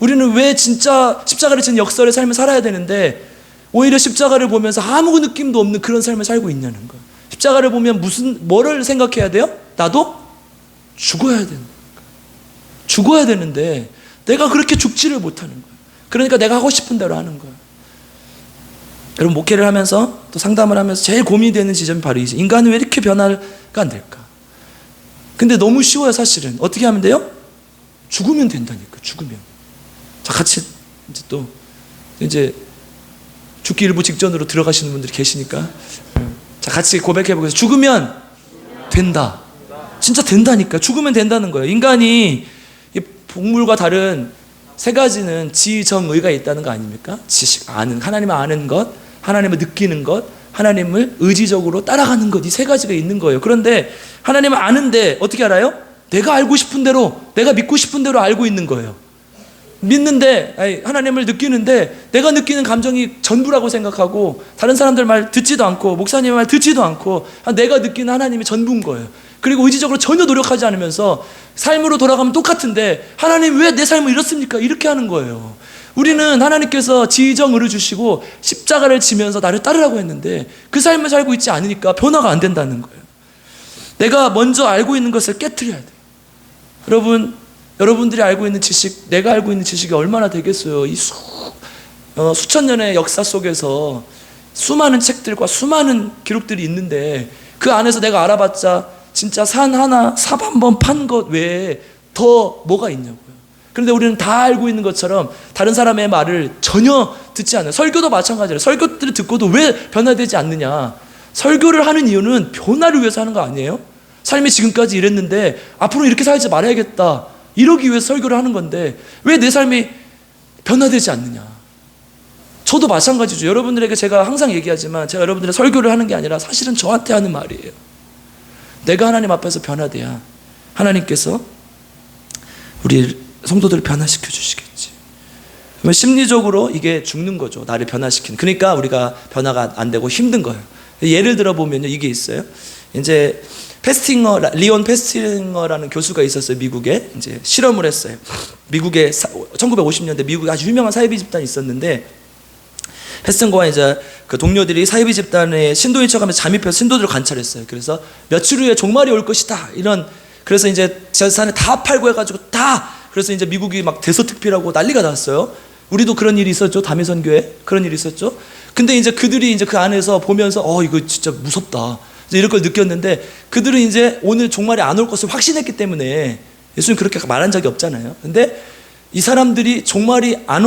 우리는 왜 진짜 십자가를 지는 역설의 삶을 살아야 되는데 오히려 십자가를 보면서 아무 느낌도 없는 그런 삶을 살고 있냐는 거예요. 십자가를 보면 뭐를 생각해야 돼요? 나도 죽어야 된다. 죽어야 되는데 내가 그렇게 죽지를 못하는 거예요. 그러니까 내가 하고 싶은 대로 하는 거예요. 여러분, 목회를 하면서 또 상담을 하면서 제일 고민이 되는 지점이 바로 이제 인간은 왜 이렇게 변화가 안 될까? 근데 너무 쉬워요. 사실은 어떻게 하면 돼요? 죽으면 된다니까. 죽으면. 자, 같이 이제 죽기 일부 직전으로 들어가시는 분들이 계시니까, 자, 같이 고백해 보겠습니다. 죽으면 된다. 진짜 된다니까. 죽으면 된다는 거예요. 인간이 동물과 다른 세 가지는 지정의가 있다는 거 아닙니까? 지식, 하나님을 아는 것, 하나님을 느끼는 것, 하나님을 의지적으로 따라가는 것, 이 세 가지가 있는 거예요. 그런데 하나님을 아는데 어떻게 알아요? 내가 알고 싶은 대로, 내가 믿고 싶은 대로 알고 있는 거예요. 하나님을 느끼는데 내가 느끼는 감정이 전부라고 생각하고 다른 사람들 말 듣지도 않고 목사님 말 듣지도 않고 내가 느끼는 하나님이 전부인 거예요. 그리고 의지적으로 전혀 노력하지 않으면서 삶으로 돌아가면 똑같은데 하나님 왜 내 삶을 이렇습니까? 이렇게 하는 거예요. 우리는 하나님께서 지정의를 주시고 십자가를 지면서 나를 따르라고 했는데 그 삶을 살고 있지 않으니까 변화가 안 된다는 거예요. 내가 먼저 알고 있는 것을 깨트려야 돼요. 여러분들이 알고 있는 지식, 내가 알고 있는 지식이 얼마나 되겠어요? 이 수천 년의 역사 속에서 수많은 책들과 수많은 기록들이 있는데 그 안에서 내가 알아봤자 진짜 산 하나 삽 한 번 판 것 외에 더 뭐가 있냐고요. 그런데 우리는 다 알고 있는 것처럼 다른 사람의 말을 전혀 듣지 않아요. 설교도 마찬가지예요. 설교들을 듣고도 왜 변화되지 않느냐. 설교를 하는 이유는 변화를 위해서 하는 거 아니에요? 삶이 지금까지 이랬는데 앞으로 이렇게 살지 말아야겠다, 이러기 위해서 설교를 하는 건데 왜 내 삶이 변화되지 않느냐. 저도 마찬가지죠. 여러분들에게 제가 항상 얘기하지만 제가 여러분들의 설교를 하는 게 아니라 사실은 저한테 하는 말이에요. 내가 하나님 앞에서 변화돼야 하나님께서 우리 성도들을 변화시켜 주시겠지. 심리적으로 이게 죽는 거죠. 나를 변화시키는. 그러니까 우리가 변화가 안 되고 힘든 거예요. 예를 들어 보면요, 이게 있어요. 이제 리온 페스팅어라는 교수가 있었어요. 미국에 이제 실험을 했어요. 미국에 1950년대 미국에 아주 유명한 사이비 집단이 있었는데, 페스팅어와 이제 그 동료들이 사이비 집단에 신도인 척하면서 잠입해서 신도들을 관찰했어요. 그래서 며칠 후에 종말이 올 것이다, 이런. 그래서 이제 재산을 다 팔고 해가지고 그래서 이제 미국이 막 대서특필하고 난리가 났어요. 우리도 그런 일이 있었죠. 담임선교회 그런 일이 있었죠. 근데 이제 그들이 이제 그 안에서 보면서 이거 진짜 무섭다, 이제 이런 걸 느꼈는데, 그들은 이제 오늘 종말이 안 올 것을 확신했기 때문에 예수님 그렇게 말한 적이 없잖아요. 근데 이 사람들이 종말이 안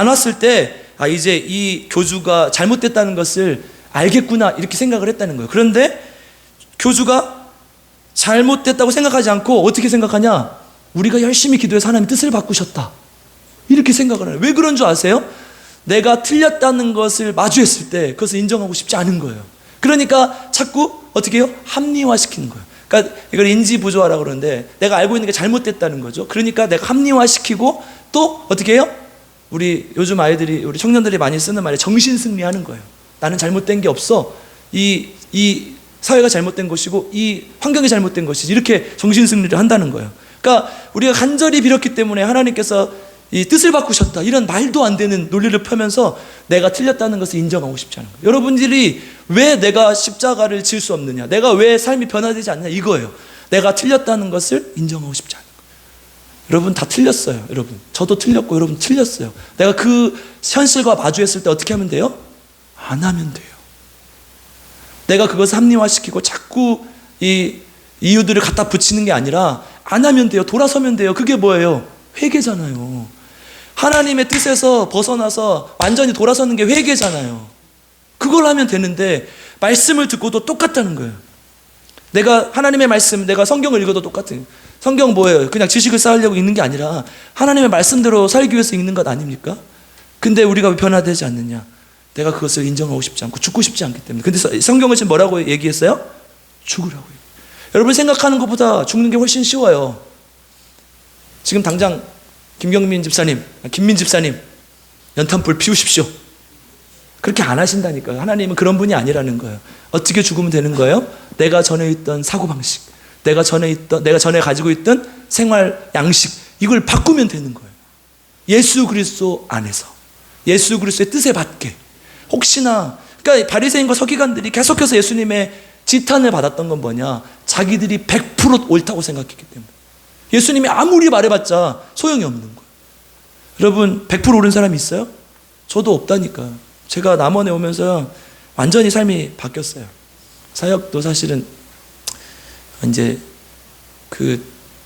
왔을 때 이제 이 교주가 잘못됐다는 것을 알겠구나 이렇게 생각을 했다는 거예요. 그런데 교주가 잘못됐다고 생각하지 않고 어떻게 생각하냐? 우리가 열심히 기도해서 하나님 뜻을 바꾸셨다 이렇게 생각을 해요. 왜 그런 줄 아세요? 내가 틀렸다는 것을 마주했을 때 그것을 인정하고 싶지 않은 거예요. 그러니까 자꾸 어떻게 해요? 합리화시키는 거예요. 그러니까 이걸 인지부조화라고 그러는데 내가 알고 있는 게 잘못됐다는 거죠. 그러니까 내가 합리화시키고 또 어떻게 해요? 우리 요즘 아이들이, 우리 청년들이 많이 쓰는 말이 정신승리하는 거예요. 나는 잘못된 게 없어. 이 사회가 잘못된 것이고 이 환경이 잘못된 것이지. 이렇게 정신승리를 한다는 거예요. 그러니까 우리가 간절히 빌었기 때문에 하나님께서 이 뜻을 바꾸셨다 이런 말도 안 되는 논리를 펴면서 내가 틀렸다는 것을 인정하고 싶지 않은 거예요. 여러분들이 왜 내가 십자가를 질 수 없느냐, 내가 왜 삶이 변화되지 않느냐 이거예요. 내가 틀렸다는 것을 인정하고 싶지 않은 거예요. 여러분 다 틀렸어요. 여러분 저도 틀렸고 여러분 틀렸어요. 내가 그 현실과 마주했을 때 어떻게 하면 돼요? 안 하면 돼요. 내가 그것을 합리화시키고 자꾸 이 이유들을 갖다 붙이는 게 아니라 안 하면 돼요. 돌아서면 돼요. 그게 뭐예요? 회개잖아요. 하나님의 뜻에서 벗어나서 완전히 돌아서는 게 회개잖아요. 그걸 하면 되는데 말씀을 듣고도 똑같다는 거예요. 내가 하나님의 말씀, 내가 성경을 읽어도 똑같은, 성경 뭐예요? 그냥 지식을 쌓으려고 읽는 게 아니라 하나님의 말씀대로 살기 위해서 읽는 것 아닙니까? 근데 우리가 왜 변화되지 않느냐? 내가 그것을 인정하고 싶지 않고 죽고 싶지 않기 때문에. 근데 성경은 지금 뭐라고 얘기했어요? 죽으라고요. 여러분 생각하는 것보다 죽는 게 훨씬 쉬워요. 지금 당장 김경민 집사님, 김민 집사님 연탄불 피우십시오. 그렇게 안 하신다니까요. 하나님은 그런 분이 아니라는 거예요. 어떻게 죽으면 되는 거예요? 내가 전에 있던 사고방식, 내가 전에 가지고 있던 생활 양식, 이걸 바꾸면 되는 거예요. 예수 그리스도 안에서 예수 그리스도의 뜻에 받게. 혹시나 그러니까 바리새인과 서기관들이 계속해서 예수님의 지탄을 받았던 건 뭐냐? 자기들이 100% 옳다고 생각했기 때문에. 예수님이 아무리 말해봤자 소용이 없는 거예요. 여러분 100% 옳은 사람이 있어요? 저도 없다니까요. 제가 남원에 오면서 완전히 삶이 바뀌었어요. 사역도 사실은 이제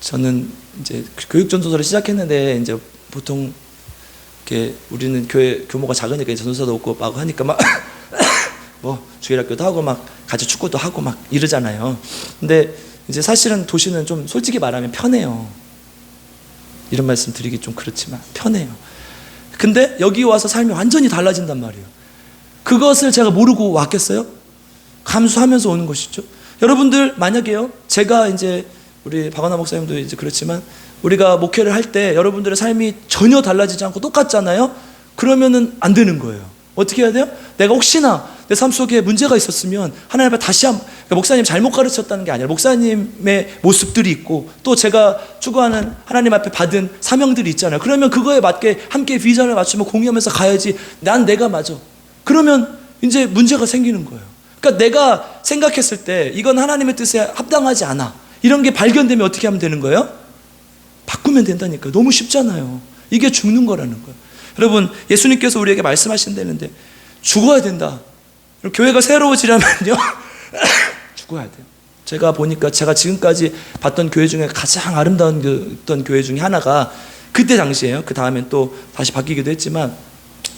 저는 이제 교육전도서를 시작했는데 이제 보통 이렇게 우리는 교회 규모가 작으니까 전도사도 없고 막 하니까 막 뭐 주일학교도 하고 막 같이 축구도 하고 막 이러잖아요. 근데 이제 사실은 도시는 좀 솔직히 말하면 편해요. 이런 말씀 드리기 좀 그렇지만 편해요. 근데 여기 와서 삶이 완전히 달라진단 말이에요. 그것을 제가 모르고 왔겠어요? 감수하면서 오는 것이죠. 여러분들 만약에요, 제가 이제 우리 박원하 목사님도 이제 그렇지만 우리가 목회를 할 때 여러분들의 삶이 전혀 달라지지 않고 똑같잖아요. 그러면은 안 되는 거예요. 어떻게 해야 돼요? 내가 혹시나 내 삶 속에 문제가 있었으면 하나님 앞에 다시 그러니까 목사님 잘못 가르쳤다는 게 아니라 목사님의 모습들이 있고 또 제가 추구하는 하나님 앞에 받은 사명들이 있잖아요. 그러면 그거에 맞게 함께 비전을 맞추며 공유하면서 가야지. 난 내가 맞아. 그러면 이제 문제가 생기는 거예요. 그러니까 내가 생각했을 때 이건 하나님의 뜻에 합당하지 않아. 이런 게 발견되면 어떻게 하면 되는 거예요? 바꾸면 된다니까요. 너무 쉽잖아요. 이게 죽는 거라는 거예요. 여러분 예수님께서 우리에게 말씀하신다는데 죽어야 된다. 교회가 새로워지려면요 죽어야 돼요. 제가 보니까 제가 지금까지 봤던 교회 중에 가장 아름다운 교회 중에 하나가 그때 당시에요. 그 다음엔 또 다시 바뀌기도 했지만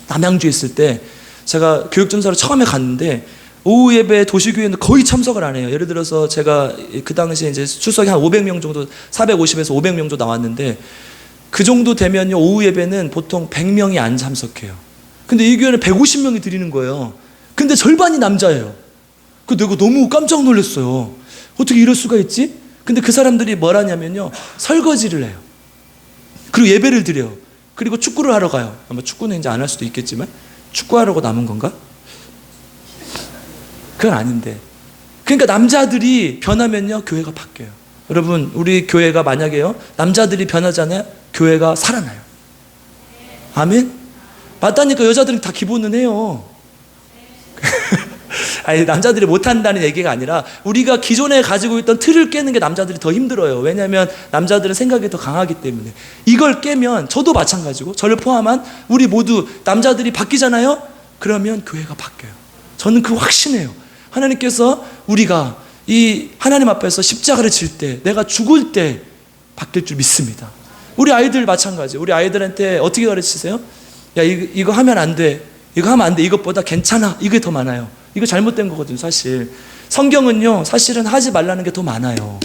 남양주에 있을 때 제가 교육전사로 처음에 갔는데 오후 예배 도시교회는 거의 참석을 안 해요. 예를 들어서 제가 그 당시에 이제 출석이 한 500명 정도, 450에서 500명 정도 나왔는데 그 정도 되면요 오후 예배는 보통 100명이 안 참석해요. 근데 이 교회는 150명이 드리는 거예요. 근데 절반이 남자예요. 내가 너무 깜짝 놀랐어요. 어떻게 이럴 수가 있지? 근데 그 사람들이 뭘 하냐면요 설거지를 해요. 그리고 예배를 드려요. 그리고 축구를 하러 가요. 아마 축구는 이제 안 할 수도 있겠지만 축구하려고 남은 건가? 그건 아닌데. 그러니까 남자들이 변하면요 교회가 바뀌어요. 여러분 우리 교회가 만약에요 남자들이 변하잖아요. 교회가 살아나요. 아멘? 맞다니까. 여자들은 다 기본은 해요. 아니 남자들이 못한다는 얘기가 아니라 우리가 기존에 가지고 있던 틀을 깨는 게 남자들이 더 힘들어요. 왜냐하면 남자들은 생각이 더 강하기 때문에. 이걸 깨면 저도 마찬가지고 저를 포함한 우리 모두 남자들이 바뀌잖아요. 그러면 교회가 바뀌어요. 저는 그 확신해요. 하나님께서 우리가 이 하나님 앞에서 십자가를 질 때, 내가 죽을 때 바뀔 줄 믿습니다. 우리 아이들 마찬가지. 우리 아이들한테 어떻게 가르치세요? 야, 이거 하면 안 돼. 이거 하면 안 돼. 이것보다 괜찮아. 이게 더 많아요. 이거 잘못된 거거든요, 사실. 성경은요, 사실은 하지 말라는 게 더 많아요.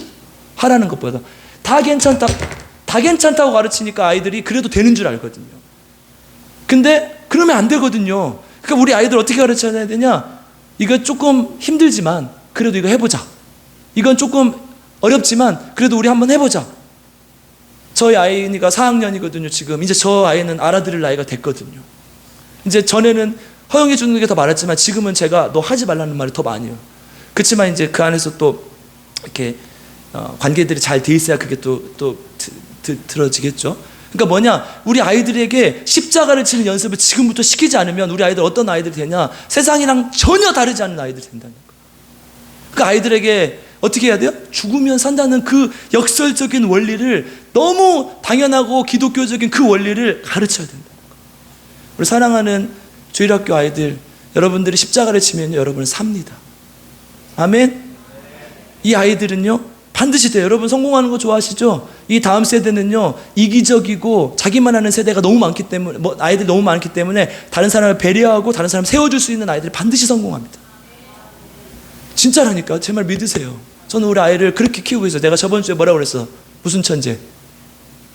하라는 것보다. 다 괜찮다고 가르치니까 아이들이 그래도 되는 줄 알거든요. 근데 그러면 안 되거든요. 그러니까 우리 아이들 어떻게 가르쳐야 되냐? 이거 조금 힘들지만 그래도 이거 해보자. 이건 조금 어렵지만 그래도 우리 한번 해보자. 저희 아이가 4학년이거든요, 지금. 이제 저 아이는 알아들을 나이가 됐거든요. 이제 전에는 허용해 주는 게 더 많았지만 지금은 제가 너 하지 말라는 말이 더 많이 해요. 그렇지만 이제 그 안에서 또 이렇게 관계들이 잘 돼 있어야 그게 또 들어지겠죠. 그러니까 뭐냐, 우리 아이들에게 십자가를 치는 연습을 지금부터 시키지 않으면 우리 아이들 어떤 아이들이 되냐, 세상이랑 전혀 다르지 않은 아이들이 된다는 거예요. 그 아이들에게 어떻게 해야 돼요? 죽으면 산다는 그 역설적인 원리를, 너무 당연하고 기독교적인 그 원리를 가르쳐야 된다는 거예요. 우리 사랑하는 주일학교 아이들, 여러분들이 십자가를 치면 여러분은 삽니다. 아멘. 이 아이들은요 반드시 돼요. 여러분 성공하는 거 좋아하시죠? 이 다음 세대는요 이기적이고 자기만 하는 세대가 너무 많기 때문에, 아이들이 너무 많기 때문에 다른 사람을 배려하고 다른 사람을 세워줄 수 있는 아이들이 반드시 성공합니다. 진짜라니까. 제 말 믿으세요. 저는 우리 아이를 그렇게 키우고 있어요. 내가 저번 주에 뭐라고 그랬어? 무슨 천재?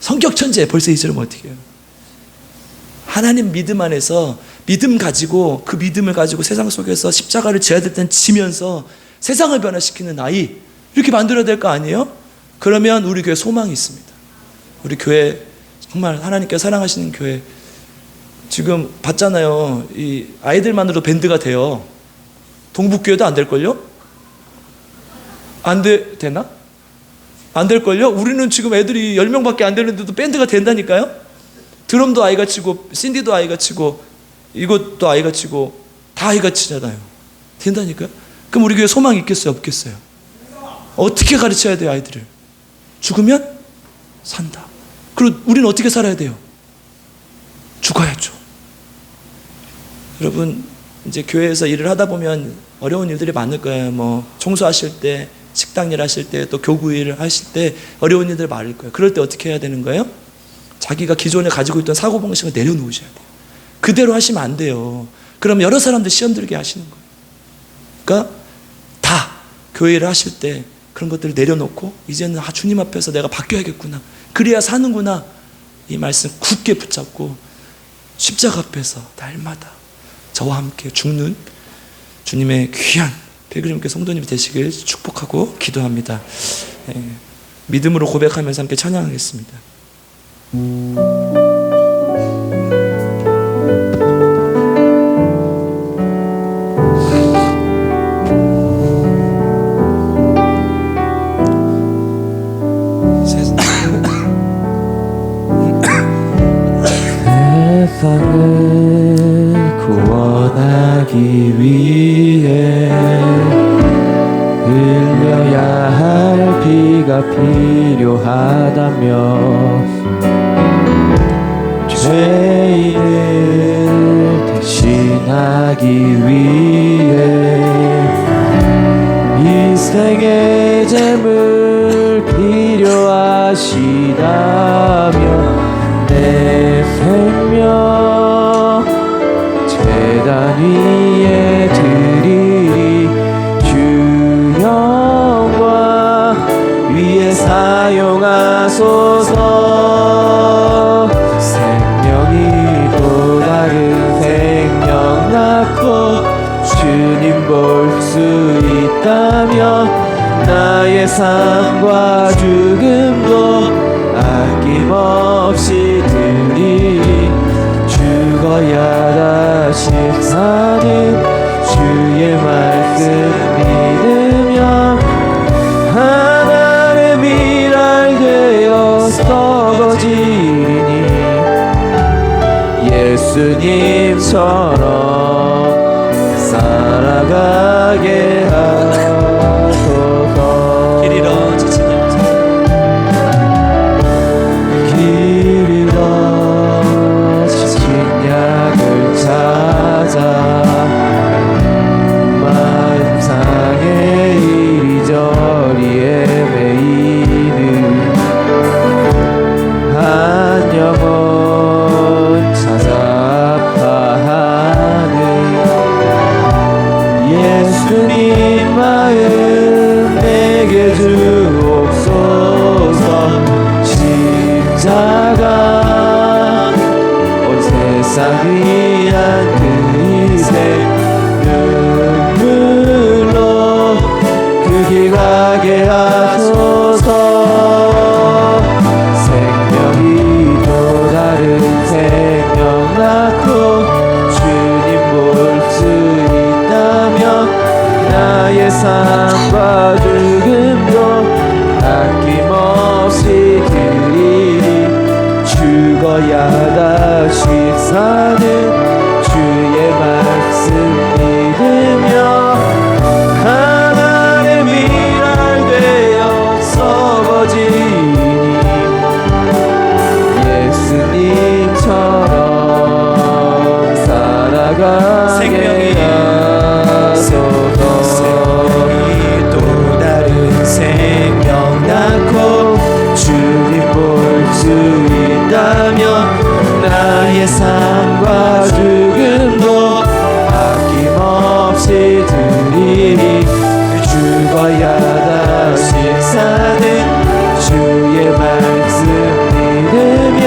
성격 천재. 벌써 잊으면 어떻게 해요? 하나님 믿음 안에서 믿음 가지고, 그 믿음을 가지고 세상 속에서 십자가를 져야 될 땐 지면서 세상을 변화시키는 아이, 이렇게 만들어야 될 거 아니에요? 그러면 우리 교회 소망이 있습니다. 우리 교회 정말 하나님께서 사랑하시는 교회, 지금 봤잖아요. 이 아이들만으로 밴드가 돼요. 동북교회도 안 될걸요? 되나? 안 될걸요? 우리는 지금 애들이 10명밖에 안 되는데도 밴드가 된다니까요? 드럼도 아이가 치고, 신디도 아이가 치고, 이것도 아이가 치고, 다 아이가 치잖아요. 된다니까요? 그럼 우리 교회 소망이 있겠어요? 없겠어요? 어떻게 가르쳐야 돼요, 아이들을? 죽으면 산다. 그리고 우리는 어떻게 살아야 돼요? 죽어야죠. 여러분, 이제 교회에서 일을 하다 보면 어려운 일들이 많을 거예요. 뭐 청소하실 때, 식당 일 하실 때, 또 교구 일 하실 때 어려운 일들 많을 거예요. 그럴 때 어떻게 해야 되는 거예요? 자기가 기존에 가지고 있던 사고방식을 내려놓으셔야 돼요. 그대로 하시면 안 돼요. 그럼 여러 사람들 시험 들게 하시는 거예요. 그러니까 다 교회를 하실 때 그런 것들을 내려놓고 이제는 주님 앞에서 내가 바뀌어야겠구나, 그래야 사는구나, 이 말씀 굳게 붙잡고 십자가 앞에서 날마다 저와 함께 죽는 주님의 귀한 필그림교 성도님이 되시길 축복하고 기도합니다. 믿음으로 고백하면서 함께 찬양하겠습니다. 세상을 구원하기 위해 흘려야 할 피가 필요하다며 죄인을 대신하기 위해 이생의 제물 필요하시다며 내 생명 제단 위에 드리리, 주 영광 위에 사용하소서. 생명이 또 다른 생명 낳고 주님 볼 수 있다면 나의 삶과 죽음도 아낌없이 드리리. 죽어야 다시 사는 주의 말씀 믿으며 하나의 미랄 되어 썩어지니 예수님처럼 살아가게 하소서. 길 잃어 지친 약을 찾아 마음상에 이리저리 헤매이는 위한 그 희생 눈물로 그 길 가게 하소서. 생명이 또 다른 생명 낳고 주님 볼 수 있다면 나의 삶과 죽음도 아낌없이 드리리. 죽어야 다시 사는 주의 말씀 믿으며 하나의 미랄 되어 썩어지니 예수님처럼 살아가게 하소서. 또 다른 생명 낳고 주님 볼 수 있다면 나의 삶과 죽음도 아낌없이 드리리. 죽어야 다시 사는 주의 말씀 믿으며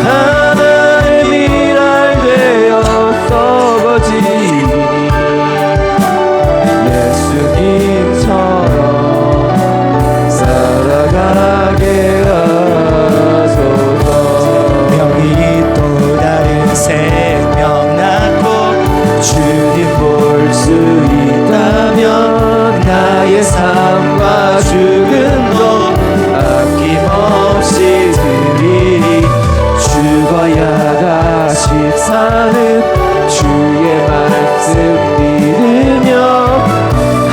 하나의 미랄 되어 썩어지니 예수님처럼 살아가게 하소서. 명이 또 다른 생명 낳고 주님 볼 수 있다면 나의 삶과 죽음도 아낌없이 드리리. 죽어야 다시 사는 주의 말씀 믿으며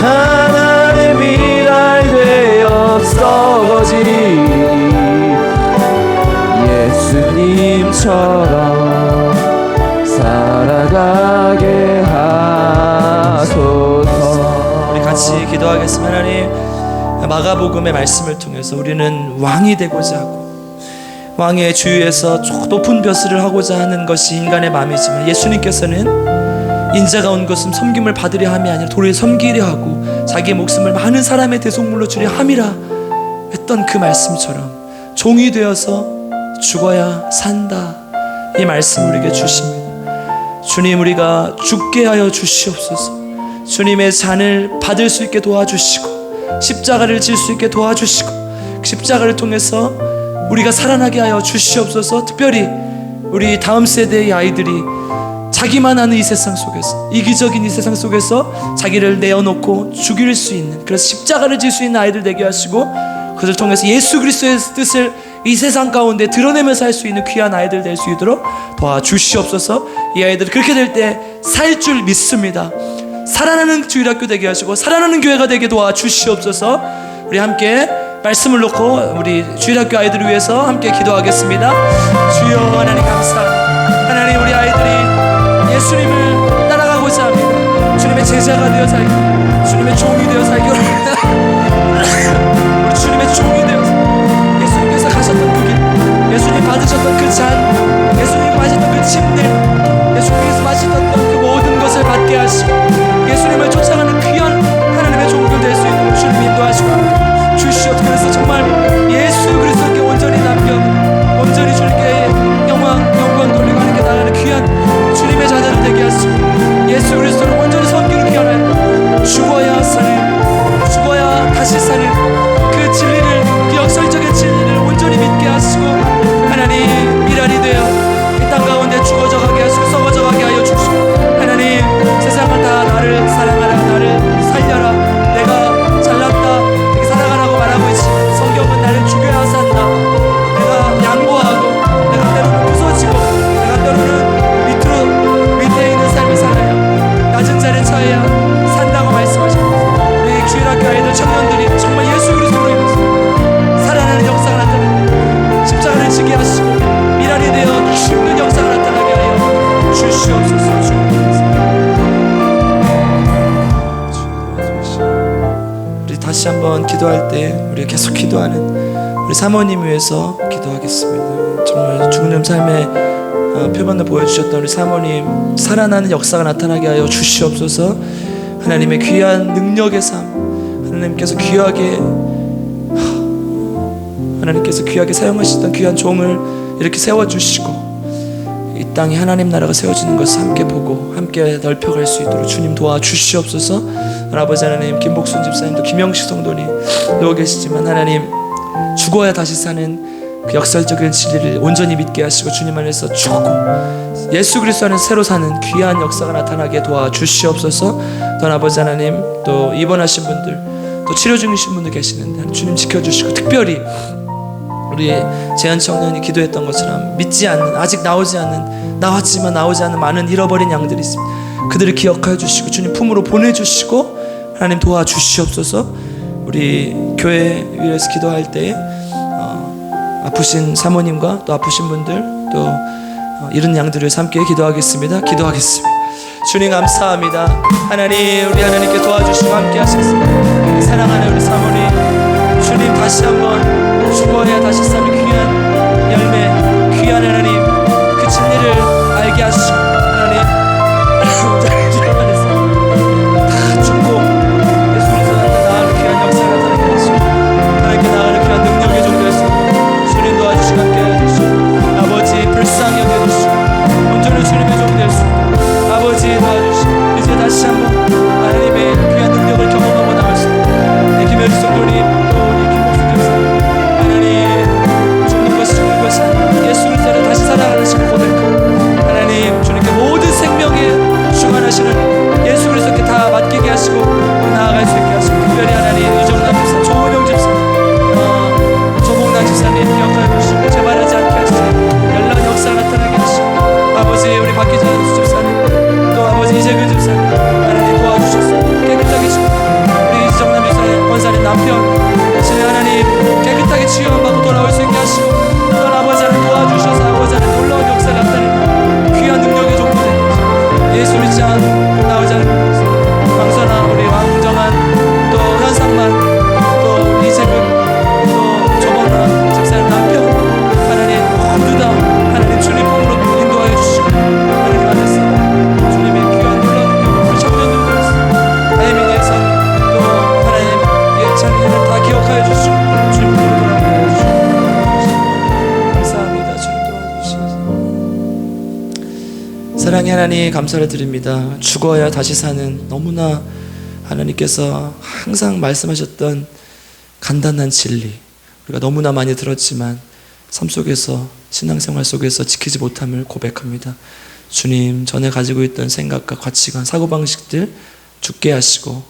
하나의 미랄 되어 썩어지니 예수님처럼 살아가게 하소서. 우리 같이 기도하겠습니다. 하나님, 마가복음의 말씀을 통해서 우리는 왕이 되고자 하고 왕의 주위에서 높은 벼슬을 하고자 하는 것이 인간의 마음이지만 예수님께서는 인자가 온 것은 섬김을 받으려 함이 아니라 도리어 섬기려 하고 자기의 목숨을 많은 사람의 대속물로 주려 함이라 했던 그 말씀처럼 종이 되어서 죽어야 산다, 이 말씀 우리에게 주십니다. 주님, 우리가 죽게 하여 주시옵소서. 주님의 잔을 받을 수 있게 도와주시고 십자가를 질 수 있게 도와주시고 십자가를 통해서 우리가 살아나게 하여 주시옵소서. 특별히 우리 다음 세대의 아이들이 자기만 아는 이 세상 속에서, 이기적인 이 세상 속에서 자기를 내어놓고 죽일 수 있는, 그래서 십자가를 질 수 있는 아이들 되게 하시고 그것을 통해서 예수 그리스도의 뜻을 이 세상 가운데 드러내면서 할 수 있는 귀한 아이들 될 수 있도록 도와주시옵소서. 이 아이들이 그렇게 될 때 살 줄 믿습니다. 살아나는 주일학교 되게 하시고 살아나는 교회가 되게 도와주시옵소서. 우리 함께 말씀을 놓고 우리 주일학교 아이들을 위해서 함께 기도하겠습니다. 주여 하나님 감사합니다. 하나님, 우리 아이들이 예수님을 따라가고자 합니다. 주님의 제자가 되어 살기, 주님의 종이 되어 살기 원합니다. 우리 주님의 종이 되어서 예수님께서 가셨던 그 길, 예수님 받으셨던 그 잔, 예수님 마셨던 그 침들, 예수님께서 마셨던 그 모든 것을 받게 하시고 예수님을 쫓아가는 귀한 하나님의 종들 될 수 있도록 주님 인도하시고 주시옵소서. 그래서 정말 예수 그리스도께 온전히 남겨 온전히 주님께 영광 돌리고 하나님께 나가는 귀한 주님의 자녀들 되게 하시고 예수 그리스도를 온전히 섬기는 귀한 하나님, 죽어야 사는, 죽어야 다시 사는 그 진리를, 그 역설적인 진리를 온전히 믿게 하시고 하나님, 미랄이 되어 이 땅 가운데 죽어져 가게 하시고 썩어져 가게 하여 주시고 하나님, 세상을 다 나를 사랑하라, 나를 살려라, 내가 잘났다 이렇게 살아가라고 말하고 있지만 성경은 나를 죽여야 산다, 내가 양보하고 내가 때로는 부서지고 내가 때로는 밑에 있는 삶을 살아야, 낮은 자리에 처해야 산다고 말씀하셨습니다. 우리 주일학교 아이들, 청년들이 정말 예수 그리스도로 인해서 살아나는 역사가 나타나는, 십자가를 지게 하시고 미랄이 되어 죽는 역사가 나타나게 하여 주시옵소서. 우리 다시 한번 기도할 때 우리 계속 기도하는 우리 사모님 위해서 기도하겠습니다. 정말 죽는 삶의 표본을 보여주셨던 우리 사모님, 살아나는 역사가 나타나게 하여 주시옵소서. 하나님의 귀한 능력의 삶, 하나님께서 귀하게 사용하시던 귀한 종을 이렇게 세워주시고 이 땅에 하나님 나라가 세워지는 것을 함께 보고 함께 넓혀갈 수 있도록 주님 도와주시옵소서. 아버지 하나님, 김복순 집사님도 김영식 성도님 누워 계시지만 하나님 죽어야 다시 사는 그 역설적인 진리를 온전히 믿게 하시고 주님 안에서 죽고 예수 그리스도 안에서 새로 사는 귀한 역사가 나타나게 도와주시옵소서. 또 아버지 하나님, 또 입원하신 분들, 또 치료 중이신 분들 계시는데 주님 지켜주시고, 특별히 우리 재현 청년이 기도했던 것처럼 믿지 않는, 아직 나왔지만 나오지 않는 많은 잃어버린 양들이 있습니다. 그들을 기억하여 주시고 주님 품으로 보내주시고 하나님 도와주시옵소서. 우리 교회 위에서 기도할 때에 아프신 사모님과 또 아프신 분들, 또 이런 양들을 위해서 함께 기도하겠습니다. 주님 감사합니다. 하나님, 우리 하나님께 도와주시고 함께 하시겠습니다. 사랑하는 우리 사모님, 주님 다시 한번 죽어야 다시 사는 귀한 열매, 귀한 하나님 그 진리를 알게 하시고 하나님 주님 안에서 다 죽고 예수 그리스도 나아가는 귀한 역사를 나타나게 하시고 하나님께 나아가는 귀한 능력의 종 될 수 있고 주님 도와주시고 함께 해주시고 아버지 불쌍히 여겨주시고 온전히 주님의 종 될 수 있고 아버지 도와주시고 이제 다시 한번 하나님의 귀한 능력을 경험하고 나갈 수 있고 김혜수 성도님, 또 우리 김복순 집사님, 하나님 죽는 것이 아니라 예수 그리스도를 다시 살아가는 것을 고백하고 하나님 주님께 모든 생명에 주관하시는 예수 그리스도께 다 맡기게 하시고 나아갈 수 있게 하시고, 특별히 하나님 유정남 집사, 조은영 집사, 조봉남 집사님 기억하여 주시고 재발하지 않게 하시고 연락의 역사가 나타나게 하시고 아버지 우리 박기전 집사님, 또 아버지 이재근 집사님 하나님 도와주셔서 깨끗하게 해주시고 우리 이정남 집사님 권사님 남편 주님 하나님 깨끗하게 치유받고 돌아올 수 있게 하시고 또 아버지 하나님 도와주셔서 아버지 하나님 놀라운 역사가 나타나는 귀한 능력의 종들 예수 믿지 않고 나오지 않는 강선아, 우리 왕정한, 또 현상만, 또 이재근, 또 조범남 집사님 남편 하나님 모두 다 하나님 주님 품으로 인도하여 주시고 하나님 안에서 주님의 귀한 놀라운 능력을 우리 청년들도 다이민에서 또 하나님 예찬이를 다 기억하여 주시고 주님 품으로 돌아오게 해주시고 감사합니다. 주님 도와주셔서 사랑의 하나님 감사를 드립니다. 죽어야 다시 사는, 너무나 하나님께서 항상 말씀하셨던 간단한 진리, 우리가 너무나 많이 들었지만 삶 속에서, 신앙생활 속에서 지키지 못함을 고백합니다. 주님, 전에 가지고 있던 생각과 가치관, 사고방식들 죽게 하시고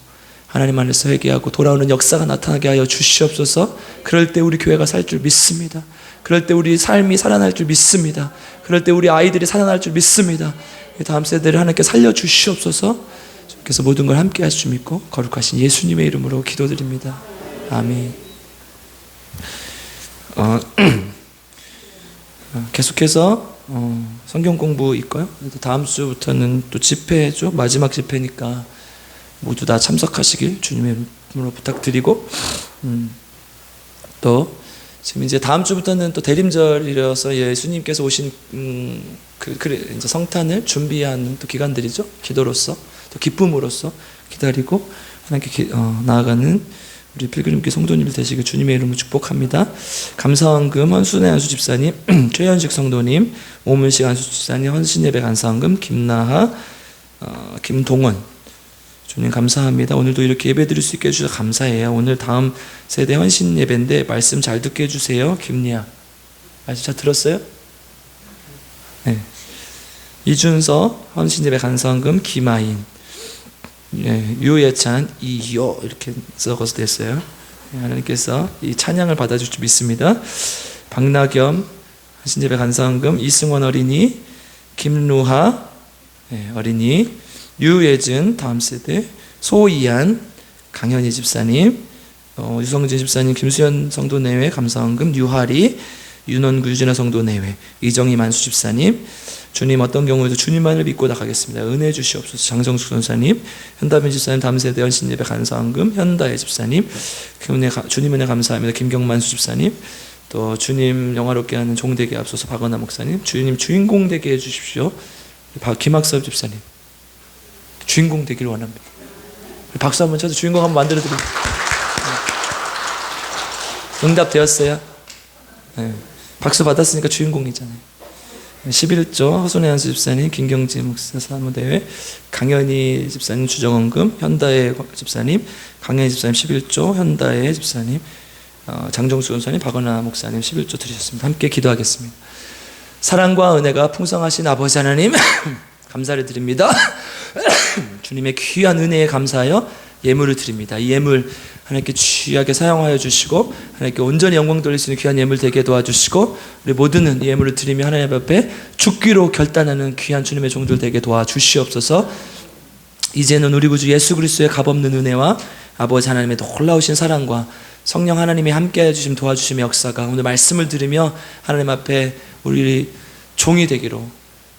하나님 안에서 회개하고 돌아오는 역사가 나타나게 하여 주시옵소서. 그럴 때 우리 교회가 살 줄 믿습니다. 그럴 때 우리 삶이 살아날 줄 믿습니다. 그럴 때 우리 아이들이 살아날 줄 믿습니다. 다음 세대를 하나님께 살려주시옵소서. 주께서 모든 걸 함께 하실 줄 믿고 거룩하신 예수님의 이름으로 기도드립니다. 아멘. 계속해서 성경 공부 있고요. 다음 주부터는 또 집회죠. 마지막 집회니까 모두 다 참석하시길 주님의 이름으로 부탁드리고, 또 지금 이제 다음 주부터는 또 대림절이라서 예수님께서 오신 이제 성탄을 준비하는 또 기간들이죠. 기도로서 또 기쁨으로서 기다리고 하나님께 나아가는 우리 필그림교 성도님들 되시길 주님의 이름으로 축복합니다. 감사원금 헌순의 한수 집사님, 최현식 성도님, 오문식 한수 집사님, 헌신예배 감사원금 김나하, 김동원, 주님 감사합니다. 오늘도 이렇게 예배 드릴 수 있게 해주셔서 감사해요. 오늘 다음 세대 헌신 예배인데 말씀 잘 듣게 해주세요. 김리아, 말씀 잘 들었어요? 네. 이준서 헌신 예배 감사원금 김아인, 예, 유예찬, 이요 이렇게 적어서 됐어요. 하나님께서 이 찬양을 받아줄 줄 믿습니다. 박나겸 신예배 감사원금, 이승원 어린이, 김루하 어린이, 유예진 다음 세대, 소이안, 강현희 집사님, 유성진 집사님, 김수현 성도 내외 감사원금, 유하리, 윤원구 유진아 성도 내외, 이정희 만수 집사님, 주님 어떤 경우에도 주님만을 믿고 나가겠습니다. 은혜 주시옵소서. 장정숙 선사님, 현다빈 집사님, 다음 세대 헌신예배 감사원금, 현다혜 집사님, 주님 은혜 감사합니다. 김경만수 집사님, 또 주님 영화롭게 하는 종되게 앞서서 박원하 목사님, 주님 주인공 되게 해주십시오. 김학섭 집사님, 주인공 되기를 원합니다. 박수 한번 쳐서 주인공 한번 만들어 드립니다. 응답되었어요. 네. 박수 받았으니까 주인공이잖아요. 11조 허순의 한수 집사님, 김경지 목사 사무대회, 강현희 집사님 주정원금, 현다혜 집사님, 강현희 집사님 11조, 현다혜 집사님, 장정수 원사님, 박원아 목사님 11조 드리셨습니다. 함께 기도하겠습니다. 사랑과 은혜가 풍성하신 아버지 하나님 감사를 드립니다. 주님의 귀한 은혜에 감사하여 예물을 드립니다. 이 예물 하나님께 귀하게 사용하여 주시고 하나님께 온전히 영광 돌릴 수 있는 귀한 예물 되게 도와주시고 우리 모두는 이 예물을 드리며 하나님 앞에 죽기로 결단하는 귀한 주님의 종들 되게 도와주시옵소서. 이제는 우리 구주 예수 그리스도의 값없는 은혜와 아버지 하나님의 놀라우신 사랑과 성령 하나님이 함께해 주심 도와주심의 역사가 오늘 말씀을 들으며 하나님 앞에 우리 종이 되기로,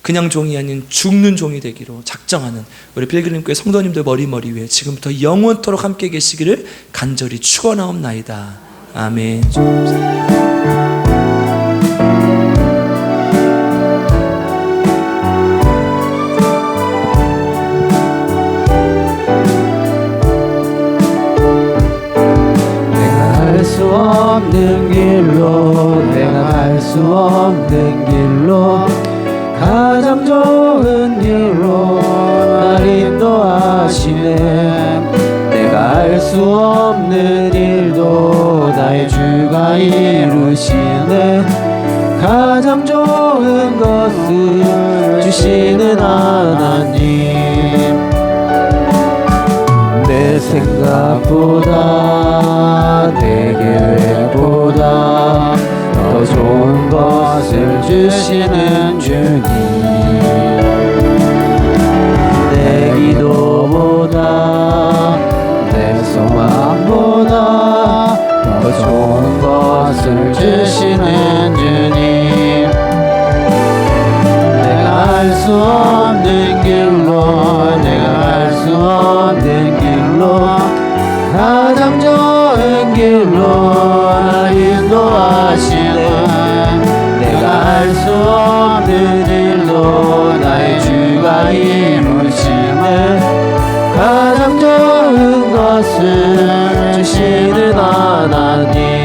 그냥 종이 아닌 죽는 종이 되기로 작정하는 우리 필그림교회 성도님들 머리 위에 지금부터 영원토록 함께 계시기를 간절히 축원하옵나이다. 아멘. 할 수 없는 길로, 내가 갈 수 없는 길로, 가장 좋은 길로 날 인도하시네. 내가 할 수 없는 일도 나의 주가 이루시네. 가장 좋은 것을 주시는 하나님, 내 생각보다 내 계획보다 더 좋은 것을 주시는 주님, 내 기도보다 내 소망보다 더 좋은 것을 주시는 주님, 내가 할 수 없는 길로, 내가 할 수 없는 길로, 가장 좋은 길로 날 인도하시네. 내가 할 수 없는 일로 나의 주가 이루시네. 가장 좋은 것을 주시는 하나님,